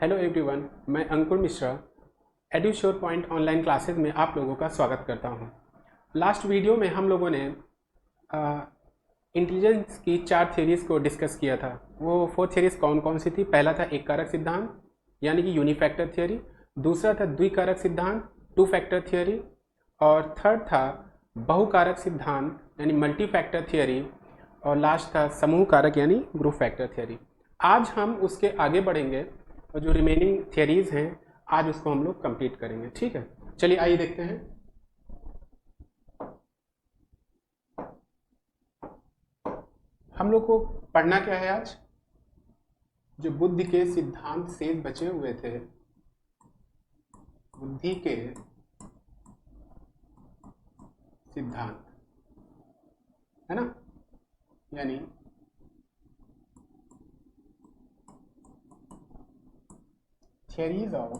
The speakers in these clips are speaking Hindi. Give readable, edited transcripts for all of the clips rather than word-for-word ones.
हेलो एवरीवन, मैं अंकुर मिश्रा एडुश्योर पॉइंट ऑनलाइन क्लासेस में आप लोगों का स्वागत करता हूं। लास्ट वीडियो में हम लोगों ने इंटेलिजेंस की 4 थ्योरीज को डिस्कस किया था। वो 4 थ्योरीज कौन कौन सी थी? पहला था एक कारक सिद्धांत यानी कि यूनिफैक्टर थ्योरी, दूसरा था द्विकारक सिद्धांत टू फैक्टर थ्योरी, और थर्ड था बहुकारक सिद्धांत यानी मल्टी फैक्टर थ्योरी, और लास्ट था समूह कारक यानी ग्रुप फैक्टर थ्योरी। आज हम उसके आगे बढ़ेंगे और जो रिमेनिंग थियरीज हैं आज उसको हम लोग कंप्लीट करेंगे। ठीक है, चलिए आइए देखते हैं। हम लोग को पढ़ना क्या है आज? जो बुद्धि के सिद्धांत शेष बचे हुए थे, बुद्धि के सिद्धांत, है ना, यानी थियरीज ऑफ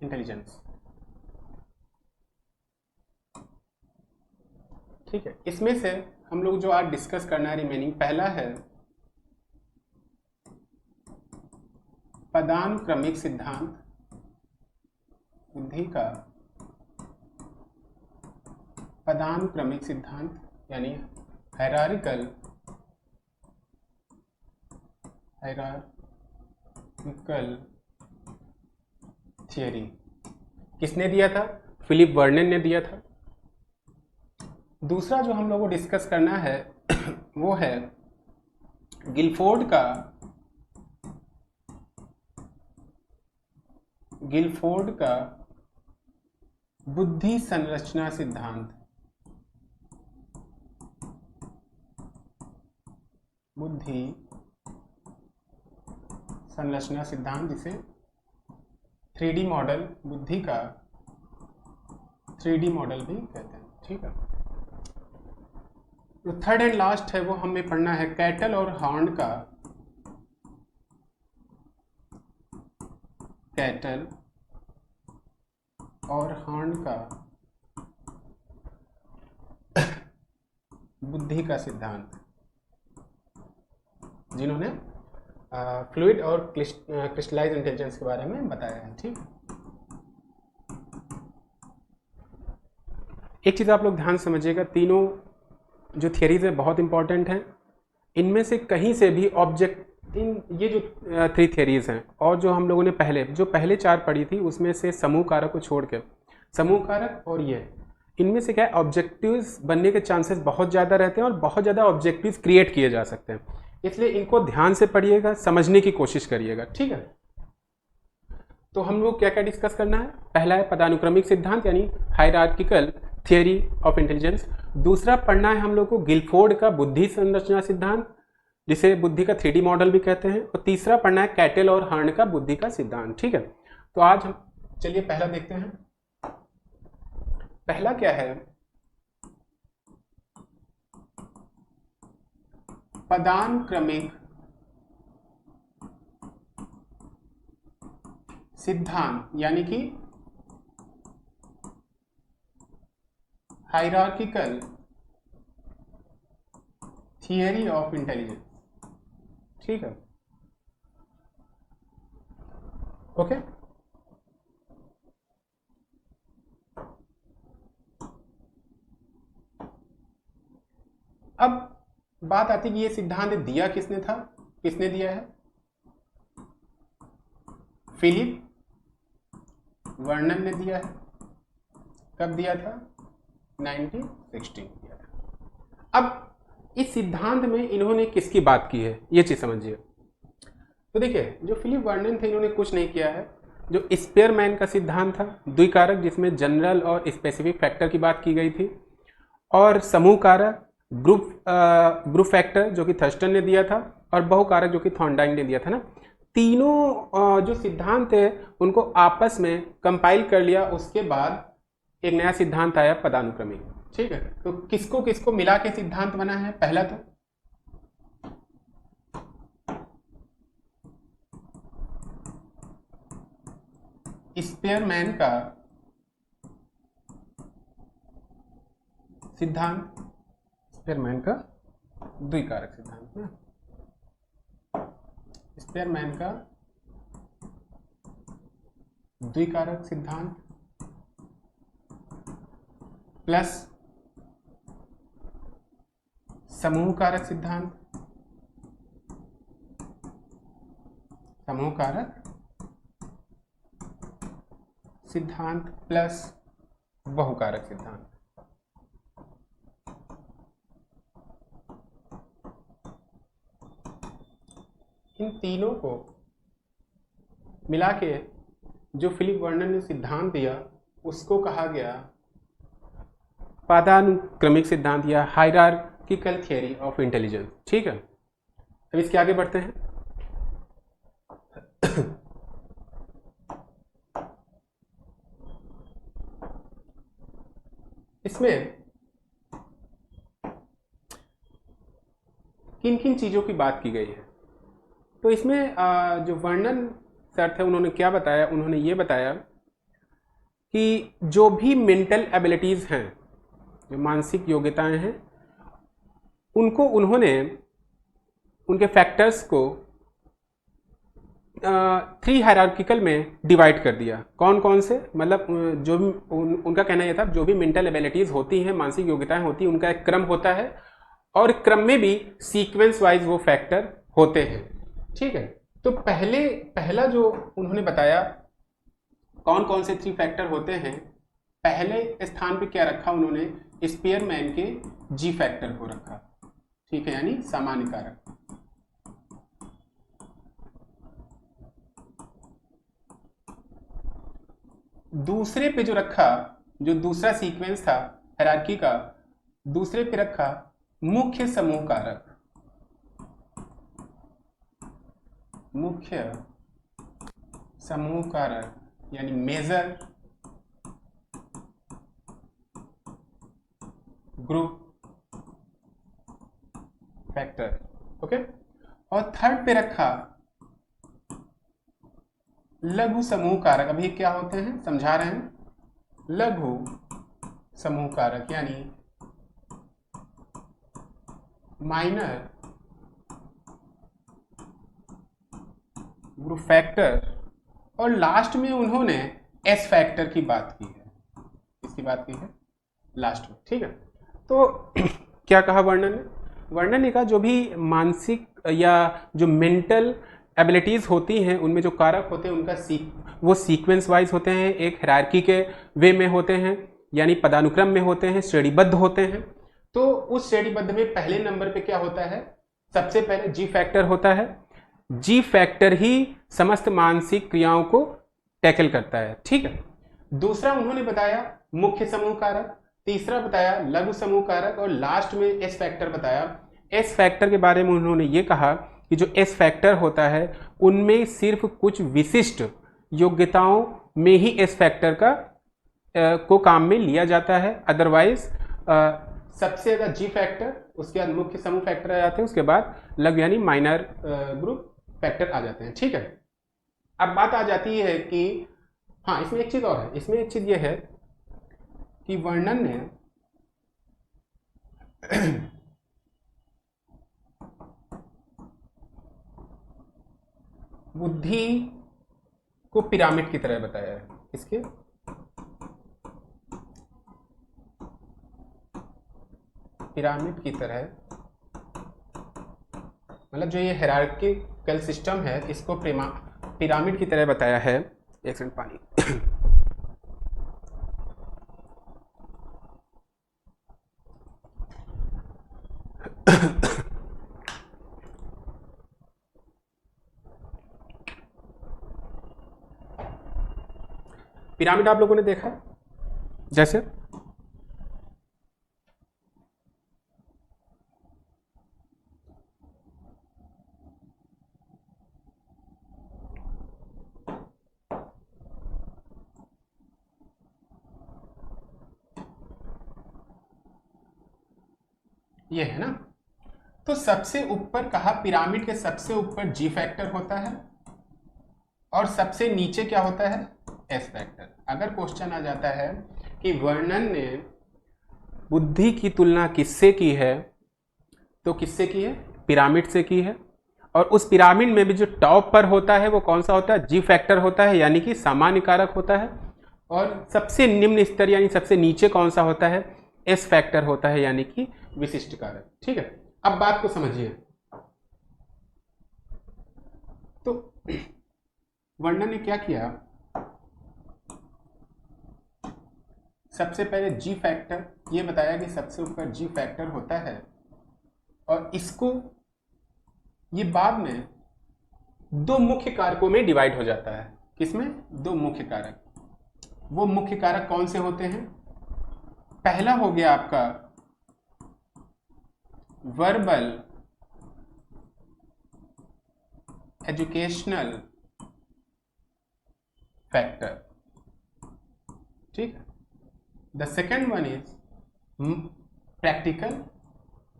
इंटेलिजेंस। ठीक है, इसमें से हम लोग जो आज डिस्कस करना है रिमेनिंग, पहला है पदानुक्रमिक सिद्धांत, बुद्धि का पदानुक्रमिक सिद्धांत यानी हायरार्किकल थियरी। किसने दिया था? फिलिप वर्नन ने दिया था। दूसरा जो हम लोगों को डिस्कस करना है वो है गिलफोर्ड का बुद्धि संरचना सिद्धांत। बुद्धि संरचना सिद्धांत, जिसे 3D मॉडल, बुद्धि का 3D मॉडल भी कहते हैं। ठीक है, जो थर्ड एंड लास्ट है वो हमें पढ़ना है कैटल और हॉर्न का बुद्धि का सिद्धांत, जिन्होंने फ्लूइड और क्रिस्टलाइज इंटेलिजेंस के बारे में बताया है। ठीक, एक चीज़ आप लोग ध्यान समझिएगा, तीनों जो थियरीज है बहुत इंपॉर्टेंट हैं। इनमें से कहीं से भी ऑब्जेक्ट, ये जो 3 थियरीज हैं और जो हम लोगों ने पहले 4 पढ़ी थी उसमें से समूह कारक को छोड़ के, समूह कारक और ये, इनमें से क्या है, ऑब्जेक्टिव्स बनने के चांसेस बहुत ज़्यादा रहते हैं और बहुत ज़्यादा ऑब्जेक्टिव्स क्रिएट किए जा सकते हैं। इसलिए इनको ध्यान से पढ़िएगा, समझने की कोशिश करिएगा। ठीक है, तो हम लोग क्या क्या डिस्कस करना है? पहला है पदानुक्रमिक सिद्धांत यानी हायरार्किकल थियरी ऑफ इंटेलिजेंस। दूसरा पढ़ना है हम लोग को गिलफोर्ड का बुद्धि संरचना सिद्धांत, जिसे बुद्धि का 3D मॉडल भी कहते हैं। और तीसरा पढ़ना है कैटल और हॉर्न का बुद्धि का सिद्धांत। ठीक है, तो आज हम चलिए पहला देखते हैं। पहला क्या है? पदानुक्रमिक सिद्धांत यानी कि हायरार्किकल थियरी ऑफ इंटेलिजेंस। ठीक है, ओके। अब बात आती है कि ये सिद्धांत दिया किसने था, किसने दिया है? फिलिप वर्नन ने दिया है। कब दिया था? 1916 दिया था। अब इस सिद्धांत में इन्होंने किसकी बात की है ये चीज समझिए। तो देखिए, जो फिलिप वर्नन थे इन्होंने कुछ नहीं किया है। जो स्पेयरमैन का सिद्धांत था द्विकारक, जिसमें जनरल और स्पेसिफिक फैक्टर की बात की गई थी, और समूह कारक ग्रुप फैक्टर जो कि थर्स्टन ने दिया था, और बहुकारक जो कि थॉर्नडाइक ने दिया था ना, तीनों जो सिद्धांत है उनको आपस में कंपाइल कर लिया। उसके बाद एक नया सिद्धांत आया पदानुक्रमिक। ठीक है, तो किसको किसको मिला के सिद्धांत बना है? पहला तो स्पेयरमैन का सिद्धांत, स्पेयरमैन का द्विकारक सिद्धांत ना। स्पेयरमैन का द्विकारक सिद्धांत प्लस समूह कारक सिद्धांत, समूह कारक सिद्धांत प्लस बहुकारक सिद्धांत। इन तीनों को मिला के जो फिलिप वर्नन ने सिद्धांत दिया उसको कहा गया पदानुक्रमिक सिद्धांत या हायरार्किकल थियरी ऑफ इंटेलिजेंस। ठीक है, अब इसके आगे बढ़ते हैं। इसमें किन किन चीजों की बात की गई है? तो इसमें जो वर्णन सर थे उन्होंने क्या बताया, उन्होंने ये बताया कि जो भी मेंटल एबिलिटीज हैं, जो मानसिक योग्यताएं हैं, उनको उन्होंने उनके फैक्टर्स को 3 हायरार्किकल में डिवाइड कर दिया। कौन कौन से? मतलब जो भी उनका कहना यह था जो भी मेंटल एबिलिटीज होती हैं, मानसिक योग्यताएं होती हैं, उनका एक क्रम होता है और क्रम में भी सीक्वेंस वाइज वो फैक्टर होते हैं। ठीक है, तो पहला जो उन्होंने बताया कौन कौन से 3 फैक्टर होते हैं, पहले स्थान पे क्या रखा उन्होंने? स्पेयरमैन के जी फैक्टर को रखा। ठीक है, यानी सामान्य कारक। दूसरे पे जो रखा, जो दूसरा सीक्वेंस था हायरार्की का, दूसरे पे रखा मुख्य समूह कारक। मुख्य समूह कारक यानी मेजर ग्रुप फैक्टर। ओके, और थर्ड पे रखा लघु समूह कारक। अभी क्या होते हैं समझा रहे हैं। लघु समूह कारक यानी माइनर ग्रुप फैक्टर, और लास्ट में उन्होंने एस फैक्टर की बात की है। इसकी बात की है लास्ट में। ठीक है, तो क्या कहा वर्णन ने? वर्णन ने कहा जो भी मानसिक या जो मेंटल एबिलिटीज होती हैं उनमें जो कारक होते हैं उनका वो सीक्वेंस वाइज होते हैं, एक हायरार्की के वे में होते हैं, यानी पदानुक्रम में होते हैं, श्रेणीबद्ध होते हैं। तो उस श्रेणीबद्ध में पहले नंबर पे क्या होता है? सबसे पहले जी फैक्टर होता है। जी फैक्टर ही समस्त मानसिक क्रियाओं को टैकल करता है। ठीक है, दूसरा उन्होंने बताया मुख्य समूह कारक, तीसरा बताया लघु समूह कारक, और लास्ट में एस फैक्टर बताया। एस फैक्टर के बारे में उन्होंने ये कहा कि जो एस फैक्टर होता है उनमें सिर्फ कुछ विशिष्ट योग्यताओं में ही एस फैक्टर का को काम में लिया जाता है। अदरवाइज सबसे ज्यादा जी फैक्टर, उसके बाद मुख्य समूह फैक्टर आ जाते हैं, उसके बाद लघु यानी माइनर ग्रुप फैक्टर आ जाते हैं। ठीक है, अब बात आ जाती है कि हाँ, इसमें एक चीज और है। इसमें एक चीज ये है कि वर्णन ने बुद्धि को पिरामिड की तरह बताया है। इसके पिरामिड की तरह, मतलब जो ये हायरार्किकल सिस्टम है इसको पिरामिड की तरह बताया है। एक सेकंड पानी। पिरामिड आप लोगों ने देखा जैसे ये है ना, तो सबसे ऊपर कहा पिरामिड के सबसे ऊपर जी फैक्टर होता है और सबसे नीचे क्या होता है? S factor. अगर क्वेश्चन आ जाता है कि वर्णन ने बुद्धि की तुलना किससे की है, तो किससे की है? पिरामिड से की है। और उस पिरामिड में भी जो टॉप पर होता है वो कौन सा होता है, जी फैक्टर होता है, यानी कि सामान्य कारक होता है। और सबसे निम्न स्तर यानी सबसे नीचे कौन सा होता है, एस फैक्टर होता है, यानी कि विशिष्ट कारक। ठीक है, अब बात को समझिए। तो वर्णन ने क्या किया, सबसे पहले जी फैक्टर ये बताया कि सबसे ऊपर जी फैक्टर होता है, और इसको ये बाद में दो मुख्य कारकों में डिवाइड हो जाता है। किसमें, दो मुख्य कारक। वो मुख्य कारक कौन से होते हैं, पहला हो गया आपका वर्बल एजुकेशनल फैक्टर। ठीक है, the second one is practical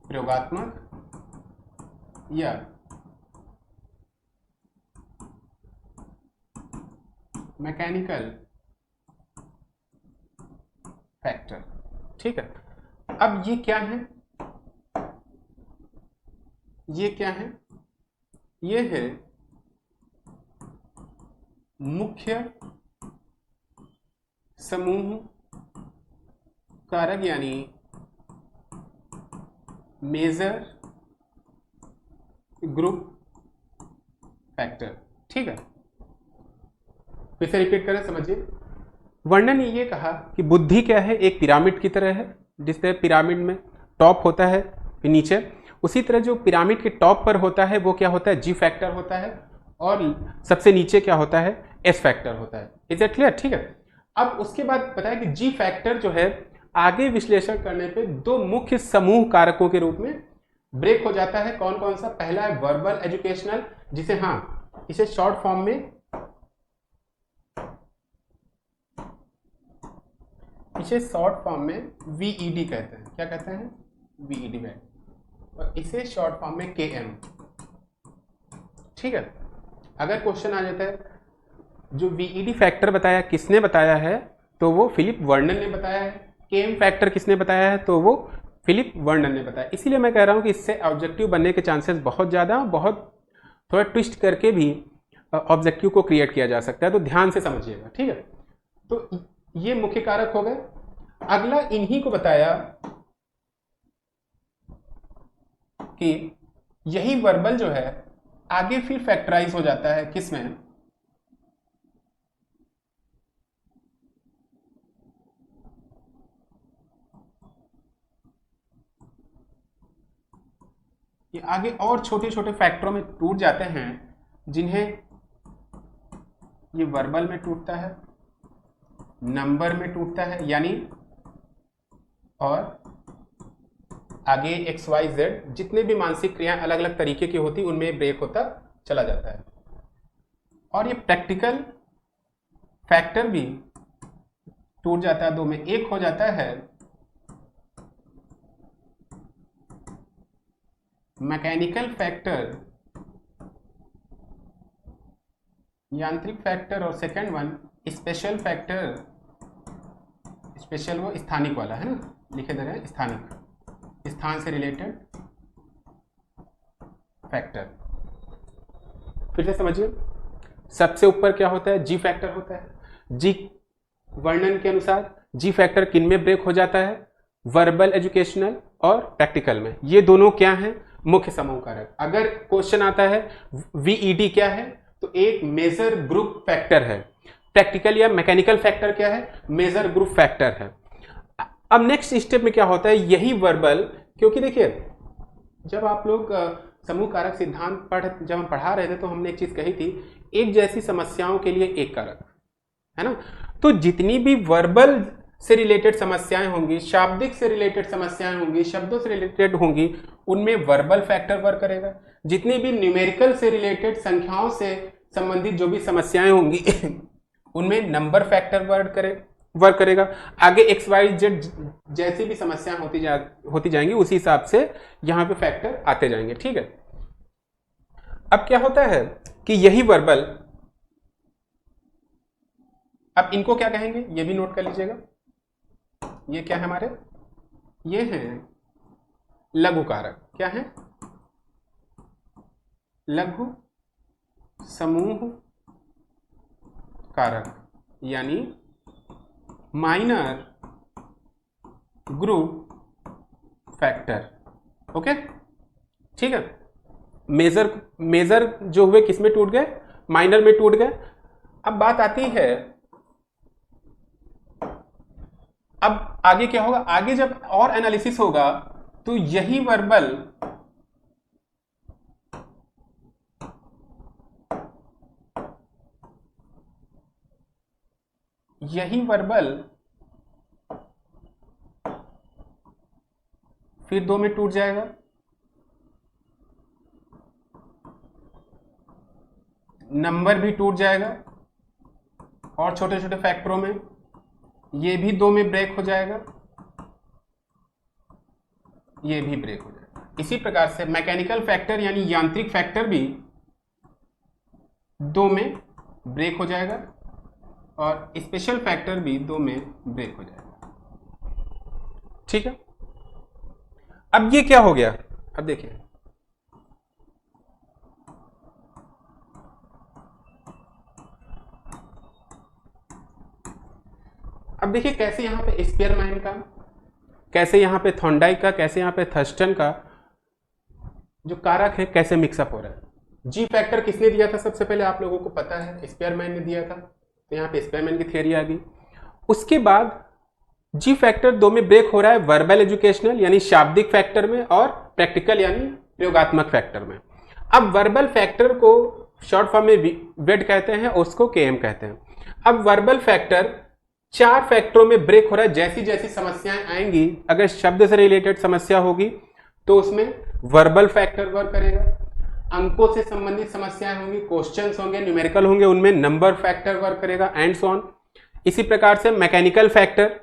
प्रयोगात्मक या मैकेनिकल फैक्टर। ठीक है, अब ये क्या है, ये क्या है, ये है मुख्य समूह कारक यानी मेजर ग्रुप फैक्टर। ठीक है, फिर से रिपीट करें, समझिए। वर्णन ने ये कहा कि बुद्धि क्या है, एक पिरामिड की तरह है, जिससे पिरामिड में टॉप होता है फिर नीचे, उसी तरह जो पिरामिड के टॉप पर होता है वो क्या होता है, जी फैक्टर होता है, और सबसे नीचे क्या होता है, एस फैक्टर होता है। Is it clear? ठीक है, अब उसके बाद बताया कि जी फैक्टर जो है आगे विश्लेषण करने पे दो मुख्य समूह कारकों के रूप में ब्रेक हो जाता है। कौन कौन सा, पहला है वर्बल एजुकेशनल, जिसे इसे शॉर्ट फॉर्म में वीईडी कहते हैं। क्या कहते हैं, वीईडी में, और इसे शॉर्ट फॉर्म में केएम। ठीक है, अगर क्वेश्चन आ जाता है जो वीईडी फैक्टर बताया किसने बताया है, तो वो फिलिप वर्णन ने बताया है। केएम फैक्टर किसने बताया है, तो वो फिलिप वर्णन ने बताया। इसीलिए मैं कह रहा हूं कि इससे ऑब्जेक्टिव बनने के चांसेस बहुत ज़्यादा, बहुत थोड़ा ट्विस्ट करके भी ऑब्जेक्टिव को क्रिएट किया जा सकता है, तो ध्यान से समझिएगा। ठीक है, तो ये मुख्य कारक हो गए। अगला इन्हीं को बताया कि यही वर्बल जो है आगे फिर फैक्टराइज हो जाता है किसमें, ये आगे और छोटे छोटे फैक्टरों में टूट जाते हैं, जिन्हें ये वर्बल में टूटता है, नंबर में टूटता है, यानी और आगे एक्स वाई जेड जितने भी मानसिक क्रियाएं अलग अलग तरीके की होती उनमें ब्रेक होता चला जाता है। और ये प्रैक्टिकल फैक्टर भी टूट जाता है, दो में एक हो जाता है मैकेनिकल फैक्टर, यांत्रिक फैक्टर, और second one special factor. Special वो स्थानिक वाला है ना, लिखे दे रहे हैं स्थानिक, स्थान से रिलेटेड फैक्टर। फिर से समझिए, सबसे ऊपर क्या होता है, जी फैक्टर होता है। जी वर्णन के अनुसार जी फैक्टर किन में ब्रेक हो जाता है, वर्बल एजुकेशनल और प्रैक्टिकल में। ये दोनों क्या हैं, मुख्य समूह कारक। अगर क्वेश्चन आता है वीईडी क्या है, तो एक मेजर ग्रुप फैक्टर है। प्रैक्टिकल या मैकेनिकल फैक्टर क्या है, मेजर ग्रुप फैक्टर है। अब नेक्स्ट स्टेप में क्या होता है, यही वर्बल, क्योंकि देखिए जब आप लोग समूह कारक सिद्धांत जब हम पढ़ा रहे थे तो हमने एक चीज कही थी, एक जैसी समस्याओं के लिए एक कारक, है ना। तो जितनी भी वर्बल से रिलेटेड समस्याएं होंगी, शाब्दिक से रिलेटेड समस्याएं होंगी, शब्दों से रिलेटेड होंगी, उनमें वर्बल फैक्टर वर्क करेगा। जितनी भी न्यूमेरिकल से रिलेटेड संख्याओं से संबंधित जो भी समस्याएं होंगी उनमें नंबर फैक्टर वर्क करेगा। आगे एक्स वाई जेड जैसी भी समस्याएं होती जाएंगी, उसी हिसाब से यहां पे फैक्टर आते जाएंगे। ठीक है, अब क्या होता है कि यही वर्बल, अब इनको क्या कहेंगे ये भी नोट कर लीजिएगा। ये क्या है हमारे, ये हैं लघु कारक। क्या है, लघु समूह कारक यानी माइनर ग्रुप फैक्टर। ओके, ठीक है। मेजर जो हुए किस में टूट गए, माइनर में टूट गए। अब बात आती है, अब आगे क्या होगा, आगे जब और एनालिसिस होगा तो यही वर्बल फिर 2 में टूट जाएगा, नंबर भी टूट जाएगा और छोटे छोटे फैक्टरों में ये भी 2 में ब्रेक हो जाएगा, ये भी ब्रेक हो जाएगा। इसी प्रकार से मैकेनिकल फैक्टर यानी यांत्रिक फैक्टर भी 2 में ब्रेक हो जाएगा और स्पेशल फैक्टर भी 2 में ब्रेक हो जाएगा। ठीक है, अब ये क्या हो गया, अब देखिए अब देखिए कैसे यहां पे स्पीयरमैन का, कैसे यहां पे थॉर्नडाइक का, कैसे यहां पे थर्स्टन का जो कारक है कैसे मिक्सअप हो रहा है। जी फैक्टर किसने दिया था, सबसे पहले आप लोगों को पता है स्पीयरमैन ने दिया था, तो यहाँ पे स्पीयरमैन की थ्योरी आ गई। उसके बाद जी फैक्टर 2 में ब्रेक हो रहा है वर्बल एजुकेशनल यानी शाब्दिक फैक्टर में और प्रैक्टिकल यानी प्रयोगात्मक फैक्टर में। अब वर्बल फैक्टर को शॉर्ट फॉर्म में वेड कहते हैं, उसको केएम कहते हैं। अब वर्बल फैक्टर 4 फैक्टरों में ब्रेक हो रहा है। जैसी जैसी समस्याएं आएंगी, अगर शब्द से रिलेटेड समस्या होगी तो उसमें वर्बल फैक्टर वर्क करेगा, अंकों से संबंधित समस्याएं होंगी, क्वेश्चंस होंगे, न्यूमेरिकल होंगे, उनमें नंबर फैक्टर वर्क करेगा एंड सो ऑन। इसी प्रकार से मैकेनिकल फैक्टर,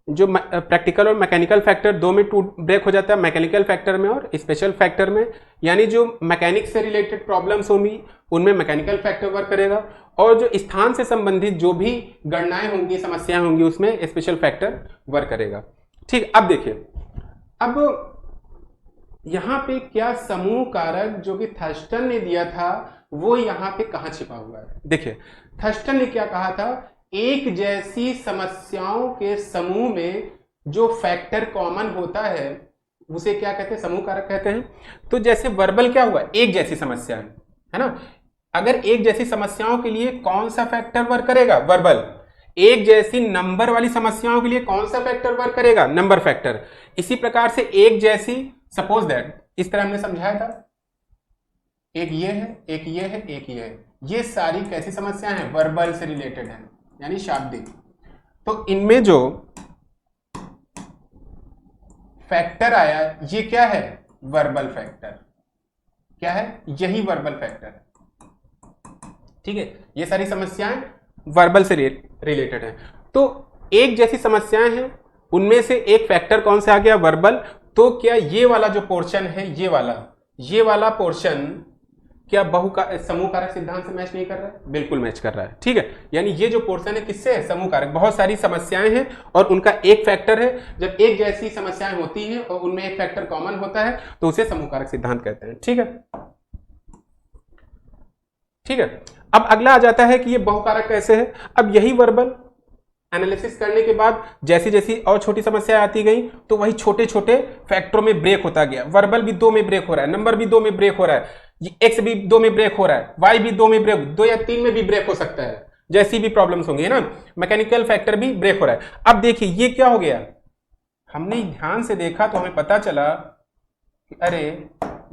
जो प्रैक्टिकल और मैकेनिकल फैक्टर 2 में ब्रेक हो जाता है, मैकेनिकल फैक्टर में और स्पेशल फैक्टर में, यानी जो मैकेनिक्स से रिलेटेड प्रॉब्लम्स होंगी उनमें मैकेनिकल फैक्टर वर्क करेगा और जो स्थान से संबंधित जो भी गणनाएं होंगी, समस्याएं होंगी, उसमें स्पेशल फैक्टर वर्क करेगा। ठीक, अब देखिए, अब यहां पे क्या समूह कारक जो कि थर्स्टन ने दिया था वो यहां पे कहां छिपा हुआ है। देखिए थर्स्टन ने क्या कहा था, एक जैसी समस्याओं के समूह में जो फैक्टर कॉमन होता है उसे क्या कहते हैं, समूह कारक कहते हैं। तो जैसे वर्बल क्या हुआ, एक जैसी समस्या है ना, अगर एक जैसी समस्याओं के लिए कौन सा फैक्टर वर्क करेगा, वर्बल। एक जैसी नंबर वाली समस्याओं के लिए कौन सा फैक्टर वर्क करेगा, नंबर फैक्टर। इसी प्रकार से एक जैसी, सपोज दैट इस तरह हमने समझाया था, एक ये है, एक ये है, एक ये है, ये सारी कैसी समस्याएं हैं, वर्बल से रिलेटेड है यानी शाब्दिक। तो इनमें जो फैक्टर आया ये क्या है, वर्बल फैक्टर। क्या है, यही वर्बल फैक्टर है। ठीक है, ये सारी समस्याएं वर्बल से रिलेटेड है। तो एक जैसी समस्याएं हैं, उनमें से एक फैक्टर कौन सा आ गया, वर्बल। तो क्या ये वाला जो पोर्शन है, ये वाला पोर्शन क्या समूह कारक सिद्धांत से मैच नहीं कर रहा है, बिल्कुल मैच कर रहा है। ठीक है, यानी ये जो पोर्शन है किससे है, समूह कारक। बहुत सारी समस्याएं हैं और उनका एक फैक्टर है। जब एक जैसी समस्याएं होती हैं और उनमें एक फैक्टर कॉमन होता है तो उसे समूह कारक सिद्धांत कहते हैं। ठीक है, ठीक है। अब अगला आ जाता है कि ये बहुकारक कैसे है। अब यही वर्बल एनालिसिस करने के बाद जैसी जैसी और छोटी समस्या आती गई तो वही छोटे छोटे फैक्टरों में ब्रेक होता गया। वर्बल भी 2 में ब्रेक हो रहा है, नंबर भी 2 में ब्रेक हो रहा है, एक्स भी 2 में ब्रेक हो रहा है, वाई भी 2 में ब्रेक, 2 या 3 में भी ब्रेक हो सकता है, जैसी भी प्रॉब्लम्स होंगी, है ना। मैकेनिकल फैक्टर भी ब्रेक हो रहा है। अब देखिए ये क्या हो गया, हमने ध्यान से देखा तो हमें पता चला कि अरे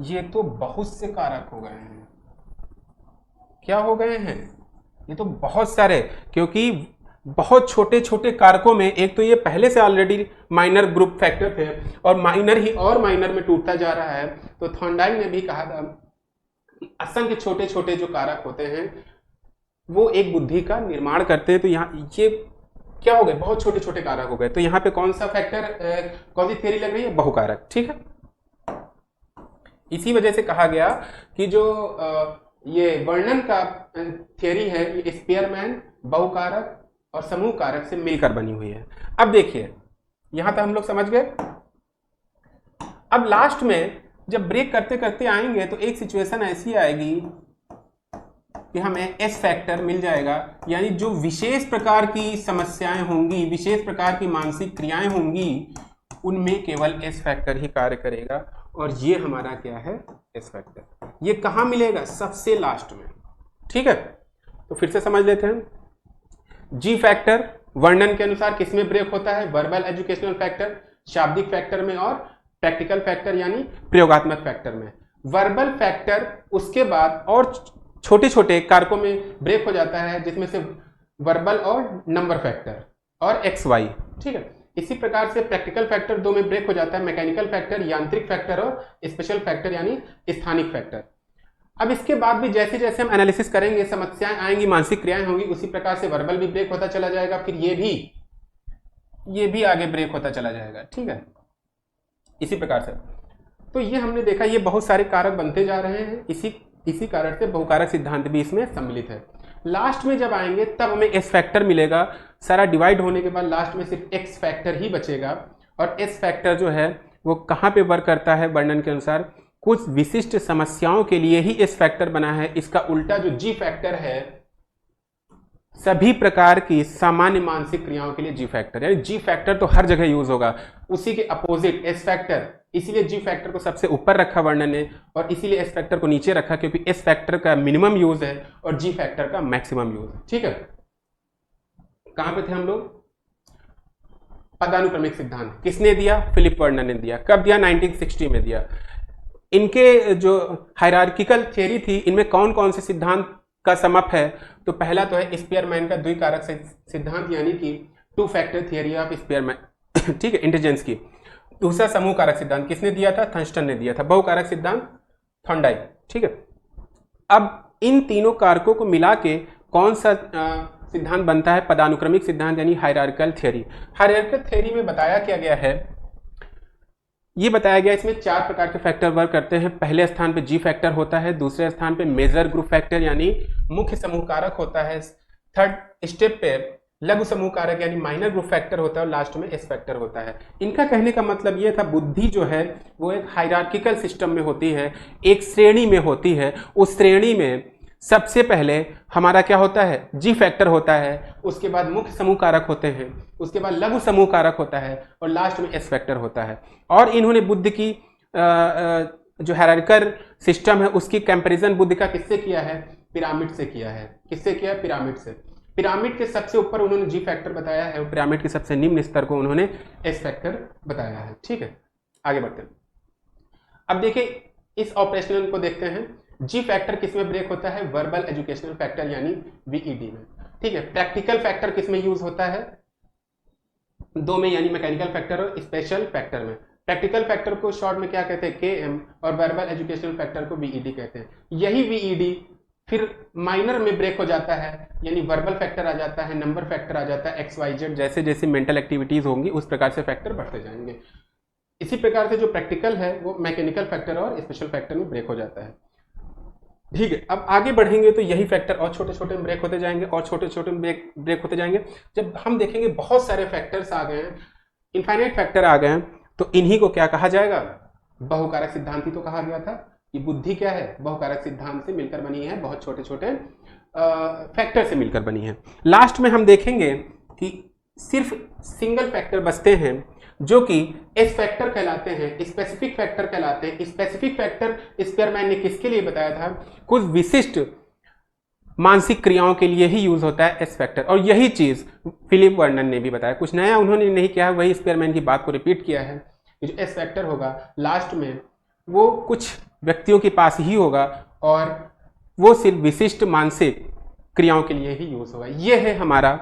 ये तो बहुत से कारक हो गए हैं। क्या हो गए हैं, ये तो बहुत सारे, क्योंकि बहुत छोटे छोटे कारकों में, एक तो ये पहले से ऑलरेडी माइनर ग्रुप फैक्टर थे और माइनर ही और माइनर में टूटता जा रहा है। तो थॉर्नडाइक ने भी कहा था असंख्य छोटे छोटे जो कारक होते हैं वो एक बुद्धि का निर्माण करते हैं। तो यहाँ ये क्या हो गए, बहुत छोटे छोटे कारक हो गए। तो यहाँ पे कौन सा फैक्टर, कौन सी थ्योरी लग रही है, बहुकारक। ठीक है, इसी वजह से कहा गया कि जो ये वर्णन का थ्योरी है ये स्पीयरमैन बहुकारक और समूह कारक से मिलकर बनी हुई है। अब देखिए यहां तक हम लोग समझ गए। अब लास्ट में जब ब्रेक करते करते आएंगे तो एक सिचुएशन ऐसी आएगी कि हमें एस फैक्टर मिल जाएगा, यानी जो विशेष प्रकार की समस्याएं होंगी, विशेष प्रकार की मानसिक क्रियाएं होंगी, उनमें केवल एस फैक्टर ही कार्य करेगा। और ये हमारा क्या है, एस फैक्टर। ये कहाँ मिलेगा, सबसे लास्ट में। ठीक है, तो फिर से समझ लेते हैं। जी फैक्टर वर्णन के अनुसार किसमें ब्रेक होता है, वर्बल एजुकेशनल फैक्टर, शाब्दिक फैक्टर में, और प्रैक्टिकल फैक्टर यानी प्रयोगात्मक फैक्टर में। वर्बल फैक्टर उसके बाद और छोटे छोटे कारकों में ब्रेक हो जाता है, जिसमें से वर्बल और नंबर फैक्टर और एक्स वाई। ठीक है, इसी प्रकार से प्रैक्टिकल फैक्टर दो में ब्रेक हो जाता है, मैकेनिकल फैक्टर, यांत्रिक फैक्टर और स्पेशल फैक्टर यानी स्थानिक फैक्टर। अब इसके बाद भी जैसे जैसे हम एनालिसिस करेंगे, समस्याएं आएंगी, मानसिक क्रियाएं होंगी, उसी प्रकार से वर्बल भी ब्रेक होता चला जाएगा, फिर ये भी आगे ब्रेक होता चला जाएगा। ठीक है, इसी प्रकार से। तो ये हमने देखा, ये बहुत सारे कारक बनते जा रहे हैं, इसी कारण से बहुकारक सिद्धांत भी इसमें सम्मिलित है। लास्ट में जब आएंगे तब हमें एस फैक्टर मिलेगा। सारा डिवाइड होने के बाद लास्ट में सिर्फ एक्स फैक्टर ही बचेगा। और एस फैक्टर जो है वो कहाँ पे वर्क करता है, वर्णन के अनुसार कुछ विशिष्ट समस्याओं के लिए ही एस फैक्टर बना है। इसका उल्टा जो जी फैक्टर है, सभी प्रकार की सामान्य मानसिक क्रियाओं के लिए जी फैक्टर, यानी जी फैक्टर तो हर जगह यूज होगा। उसी के अपोजिट एस फैक्टर, इसीलिए जी फैक्टर को सबसे ऊपर रखा वर्णन ने, और इसीलिए एस फैक्टर को नीचे रखा, क्योंकि एस फैक्टर का मिनिमम यूज है और जी फैक्टर का मैक्सिमम यूज है। ठीक है, कहां पे थे हम लोग, पदानुक्रमिक सिद्धांत किसने दिया, फिलिप वर्णन ने दिया। कब दिया, 1960 में दिया। इनके जो हायरार्किकल थियरी थी, इनमें कौन कौन से सिद्धांत का समअप है, तो पहला तो है स्पीयरमैन का द्विकारक सिद्धांत, यानी कि two factor theory of Spearman. ठीक है, इंटेलिजेंस की। दूसरा समूह कारक सिद्धांत किसने दिया था, थर्स्टन ने दिया था। बहुकारक सिद्धांत थॉर्नडाइक। ठीक है, अब इन तीनों कारकों को मिला के कौन सा सिद्धांत बनता है, पदानुक्रमिक सिद्धांत यानी हायरार्किकल थियरी। हायरार्किकल थियरी में बताया क्या गया है, ये बताया गया, इसमें चार प्रकार के फैक्टर वर्क करते हैं। पहले स्थान पे जी फैक्टर होता है, दूसरे स्थान पे मेजर ग्रुप फैक्टर यानी मुख्य समूह कारक होता है, थर्ड स्टेप पे लघु समूह कारक यानी माइनर ग्रुप फैक्टर होता है, और लास्ट में एस फैक्टर होता है। इनका कहने का मतलब ये था, बुद्धि जो है वो एक हायरार्किकल सिस्टम में होती है, एक श्रेणी में होती है। उस श्रेणी में सबसे पहले हमारा क्या होता है, जी फैक्टर होता है, उसके बाद मुख्य समूह कारक होते हैं, उसके बाद लघु समूह कारक होता है, और लास्ट में एस फैक्टर होता है। और इन्होंने बुद्ध की जो हायरार्किकल सिस्टम है उसकी कंपैरिजन बुद्ध का किससे किया है, पिरामिड से किया है। किससे किया, पिरामिड से। पिरामिड के सबसे ऊपर उन्होंने जी फैक्टर बताया है, और पिरामिड के सबसे निम्न स्तर को उन्होंने एस फैक्टर बताया है। ठीक है, आगे बढ़ते हैं। अब देखिए इस ऑपरेशनल को देखते हैं। जी फैक्टर किसमें ब्रेक होता है, वर्बल एजुकेशनल फैक्टर यानी वीईडी में। ठीक है, प्रैक्टिकल फैक्टर किसमें यूज होता है, दो में, यानी मैकेनिकल फैक्टर और स्पेशल फैक्टर में। प्रैक्टिकल फैक्टर को शॉर्ट में क्या कहते हैं, केएम, और वर्बल एजुकेशनल फैक्टर को वीईडी कहते हैं। यही वीईडी फिर माइनर में ब्रेक हो जाता है, यानी वर्बल फैक्टर आ जाता है, नंबर फैक्टर आ जाता है, एक्स वाई जेड, जैसे जैसे मेंटल एक्टिविटीज होंगी उस प्रकार से फैक्टर बढ़ते जाएंगे। इसी प्रकार से जो प्रैक्टिकल है वो मैकेनिकल फैक्टर और स्पेशल फैक्टर में ब्रेक हो जाता है। ठीक है, अब आगे बढ़ेंगे तो यही फैक्टर और छोटे छोटे ब्रेक होते जाएंगे, और छोटे छोटे ब्रेक होते जाएंगे। जब हम देखेंगे बहुत सारे फैक्टर्स आ गए हैं, इनफाइनाइट फैक्टर आ गए हैं, तो इन्हीं को क्या कहा जाएगा, बहुकारक सिद्धांत ही तो कहा गया था। कि बुद्धि क्या है, बहुकारक सिद्धांत से मिलकर बनी है, बहुत छोटे छोटे फैक्टर से मिलकर बनी है। लास्ट में हम देखेंगे कि सिर्फ सिंगल फैक्टर बचते हैं, जो कि एस फैक्टर कहलाते हैं, स्पेसिफिक फैक्टर कहलाते हैं। स्पेसिफिक फैक्टर स्पीयरमैन ने किसके लिए बताया था, कुछ विशिष्ट मानसिक क्रियाओं के लिए ही यूज होता है एस फैक्टर। और यही चीज फिलिप वर्णन ने भी बताया, कुछ नया उन्होंने नहीं किया, वही स्पीयरमैन की बात को रिपीट किया है। जो एस फैक्टर होगा लास्ट में वो कुछ व्यक्तियों के पास ही होगा, और वो सिर्फ विशिष्ट मानसिक क्रियाओं के लिए ही यूज होगा। यह है हमारा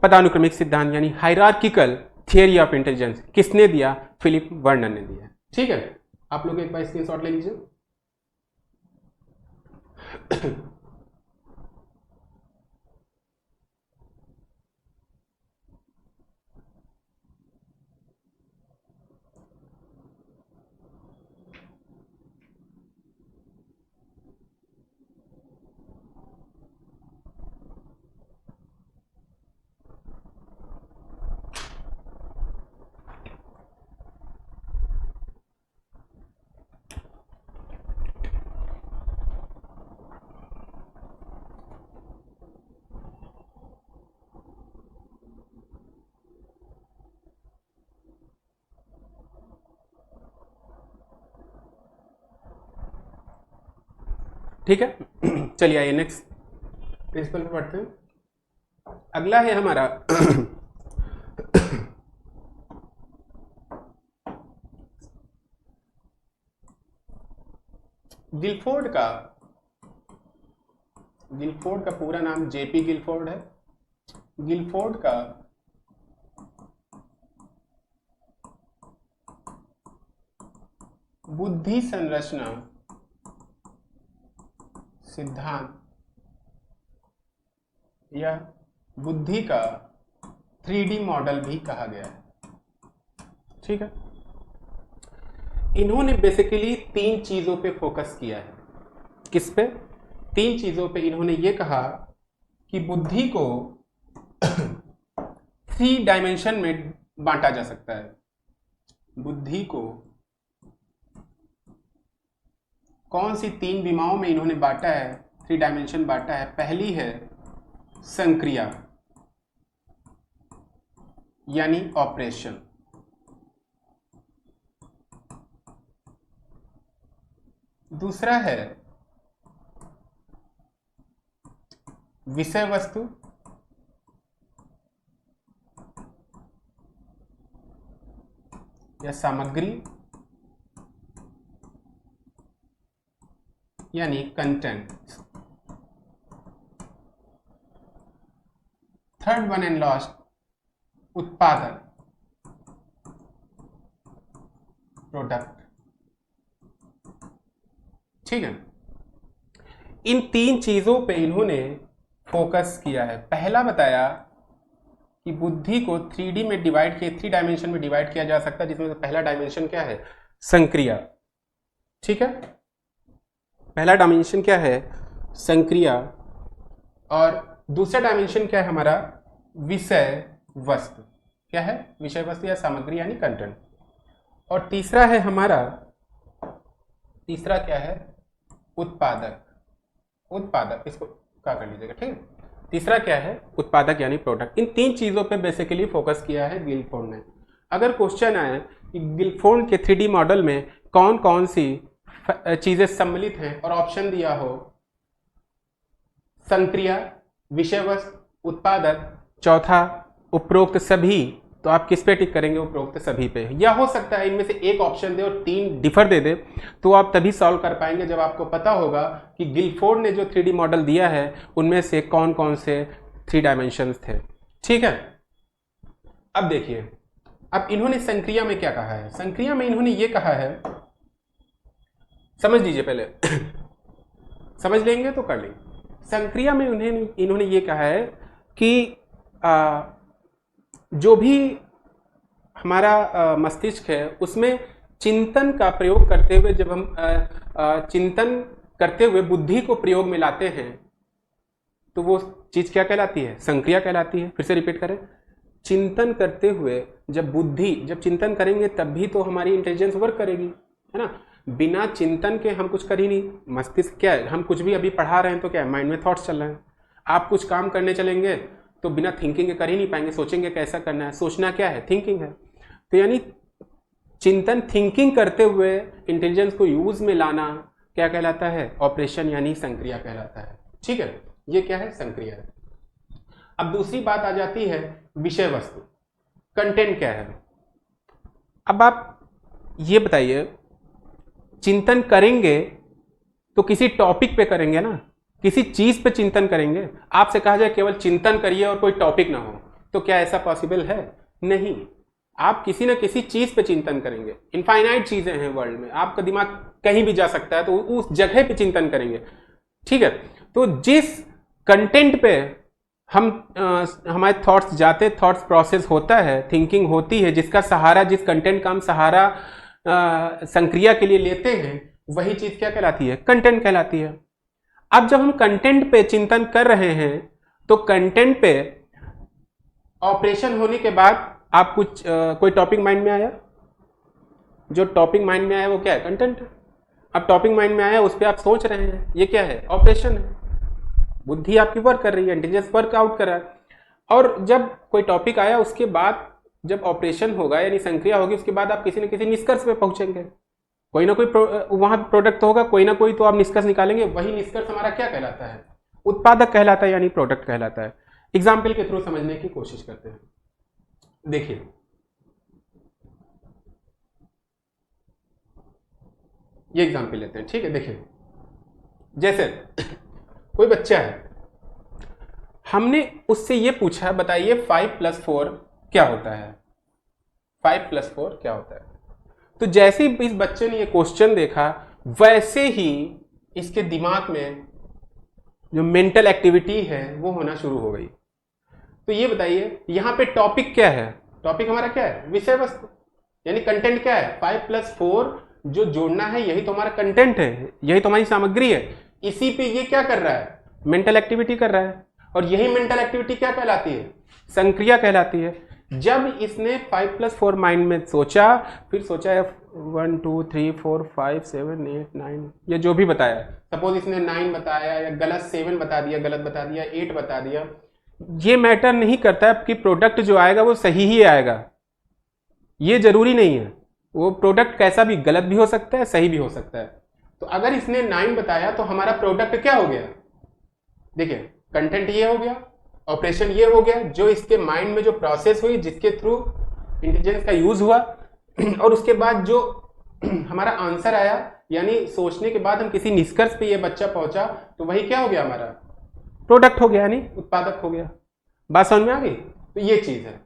पदानुक्रमिक सिद्धांत यानी हायरार्किकल थियरी ऑफ इंटेलिजेंस। किसने दिया, फिलिप वर्णन ने दिया। ठीक है, आप लोग एक बार स्क्रीनशॉट ले लीजिए। ठीक है। चलिए आइए नेक्स्ट प्रिंसिपल पे पढ़ते हैं। अगला है हमारा गिलफोर्ड का पूरा नाम जेपी गिलफोर्ड है। गिलफोर्ड का बुद्धि संरचना सिद्धांत या बुद्धि का 3D मॉडल भी कहा गया है। ठीक है, इन्होंने बेसिकली 3 चीजों पे फोकस किया है। किस पे? 3 चीजों पे इन्होंने ये कहा कि बुद्धि को 3 डायमेंशन में बांटा जा सकता है। बुद्धि को कौन सी 3 विमाओं में इन्होंने बांटा है, 3 डायमेंशन बांटा है। पहली है संक्रिया यानी ऑपरेशन। दूसरा है विषय वस्तु या सामग्री यानी content. Third one and last उत्पादक प्रोडक्ट। ठीक है, इन 3 चीजों पे इन्होंने फोकस किया है। पहला बताया कि बुद्धि को 3D में डिवाइड किया, 3 डायमेंशन में डिवाइड किया जा सकता है, जिसमें से पहला डायमेंशन क्या है? संक्रिया। ठीक है, पहला डायमेंशन क्या है? संक्रिया। और दूसरा डायमेंशन क्या है हमारा? विषय वस्तु। क्या है? विषय वस्तु या सामग्री यानी कंटेंट। और तीसरा है हमारा, तीसरा क्या है? उत्पादक। इसको क्या कर लीजिएगा, ठीक है। तीसरा क्या है? उत्पादक यानी प्रोडक्ट। इन 3 चीजों पे बेसिकली फोकस किया है गिलफोर्ड ने। अगर क्वेश्चन आए कि गिलफोर्ड के 3D मॉडल में कौन कौन सी चीजें सम्मिलित हैं और ऑप्शन दिया हो, संक्रिया, विषय वस्तु, उत्पादक, चौथा उपरोक्त सभी, तो आप किस पे टिक करेंगे? उपरोक्त सभी पे। या हो सकता है इनमें से एक ऑप्शन दे और 3 डिफर दे दे, तो आप तभी सॉल्व कर पाएंगे जब आपको पता होगा कि गिलफोर्ड ने जो 3D मॉडल दिया है उनमें से कौन कौन से 3 डायमेंशंस थे। ठीक है, अब देखिए, अब इन्होंने संक्रिया में क्या कहा है। संक्रिया में इन्होंने ये कहा है, समझ लीजिए पहले समझ लेंगे तो कर लेंगे। संक्रिया में इन्होंने ये कहा है कि जो भी हमारा मस्तिष्क है उसमें चिंतन का प्रयोग करते हुए, जब हम चिंतन करते हुए बुद्धि को प्रयोग में लाते हैं तो वो चीज क्या कहलाती है? संक्रिया कहलाती है। फिर से रिपीट करें, चिंतन करते हुए जब चिंतन करेंगे तब भी तो हमारी इंटेलिजेंस वर्क करेगी, है ना। बिना चिंतन के हम कुछ कर ही नहीं। मस्तिष्क क्या है? हम कुछ भी अभी पढ़ा रहे हैं तो क्या है? माइंड में थॉट्स चल रहे हैं। आप कुछ काम करने चलेंगे तो बिना थिंकिंग के कर ही नहीं पाएंगे। सोचेंगे कैसा करना है, सोचना क्या है? थिंकिंग है। तो यानी चिंतन, थिंकिंग करते हुए इंटेलिजेंस को यूज में लाना क्या कहलाता है? ऑपरेशन यानी संक्रिया कहलाता है। ठीक है, ये क्या है? संक्रिया है। अब दूसरी बात आ जाती है विषय वस्तु, कंटेंट क्या है। अब आप ये बताइए, चिंतन करेंगे तो किसी टॉपिक पे करेंगे ना, किसी चीज पे चिंतन करेंगे। आपसे कहा जाए केवल चिंतन करिए और कोई टॉपिक ना हो, तो क्या ऐसा पॉसिबल है? नहीं। आप किसी ना किसी चीज पे चिंतन करेंगे। इनफाइनाइट चीजें हैं वर्ल्ड में, आपका दिमाग कहीं भी जा सकता है, तो उस जगह पे चिंतन करेंगे। ठीक है, तो जिस कंटेंट पे हम हमारे थॉट्स जाते, थॉट्स प्रोसेस होता है, थिंकिंग होती है, जिसका सहारा, जिस कंटेंट का हम सहारा संक्रिया के लिए लेते हैं, वही चीज क्या कहलाती है? कंटेंट कहलाती है। अब जब हम कंटेंट पे चिंतन कर रहे हैं तो कंटेंट पे ऑपरेशन होने के बाद आप कोई टॉपिक माइंड में आया, जो टॉपिक माइंड में आया वो क्या है? कंटेंट है। अब टॉपिक माइंड में आया, उस पर आप सोच रहे हैं, ये क्या है? ऑपरेशन है। बुद्धि आपकी वर्क कर रही है, इंटेलिजेंस वर्क आउट कर रहा है। और जब कोई टॉपिक आया, उसके बाद जब ऑपरेशन होगा यानी संक्रिया होगी, उसके बाद आप किसी न किसी निष्कर्ष पे पहुंचेंगे। कोई ना कोई वहां प्रोडक्ट तो होगा, कोई ना कोई तो आप निष्कर्ष निकालेंगे, वही निष्कर्ष हमारा क्या कहलाता है? उत्पादक कहलाता है, यानी प्रोडक्ट कहलाता है। एग्जाम्पल के थ्रू समझने की कोशिश करते हैं। देखिए, ये एग्जाम्पल लेते हैं, ठीक है। देखिए, जैसे कोई बच्चा है, हमने उससे ये पूछा, बताइए 5+4 क्या होता है? 5+4 क्या होता है? तो जैसे ही इस बच्चे ने ये क्वेश्चन देखा, वैसे ही इसके दिमाग में जो मेंटल एक्टिविटी है वो होना शुरू हो गई। तो ये बताइए, यहां पे टॉपिक क्या है? टॉपिक हमारा क्या है? विषय वस्तु, यानी कंटेंट क्या है? 5+4 जो जोड़ना है, यही तो हमारा कंटेंट है, यही तो हमारी सामग्री है। इसी पे ये क्या कर रहा है? मेंटल एक्टिविटी कर रहा है। और यही मेंटल एक्टिविटी क्या कहलाती है? संक्रिया कहलाती है। जब इसने 5+4 माइंड में सोचा, फिर सोचा है 1 2 3 4 5 7 8 9, ये जो भी बताया, सपोज इसने 9 बताया या गलत 7 बता दिया, गलत बता दिया, 8 बता दिया, ये मैटर नहीं करता है कि प्रोडक्ट जो आएगा वो सही ही आएगा, ये जरूरी नहीं है। वो प्रोडक्ट कैसा भी, गलत भी हो सकता है, सही भी हो सकता है। तो अगर इसने 9 बताया तो हमारा प्रोडक्ट क्या हो गया? देखिए, कंटेंट ये हो गया, ऑपरेशन ये हो गया, जो इसके माइंड में जो प्रोसेस हुई, जिसके थ्रू इंटेलिजेंस का यूज हुआ, और उसके बाद जो हमारा आंसर आया, यानी सोचने के बाद हम किसी निष्कर्ष पे ये बच्चा पहुंचा, तो वही क्या हो गया? हमारा प्रोडक्ट हो गया, यानी उत्पादक हो गया। बात समझ में आ गई? तो ये चीज है।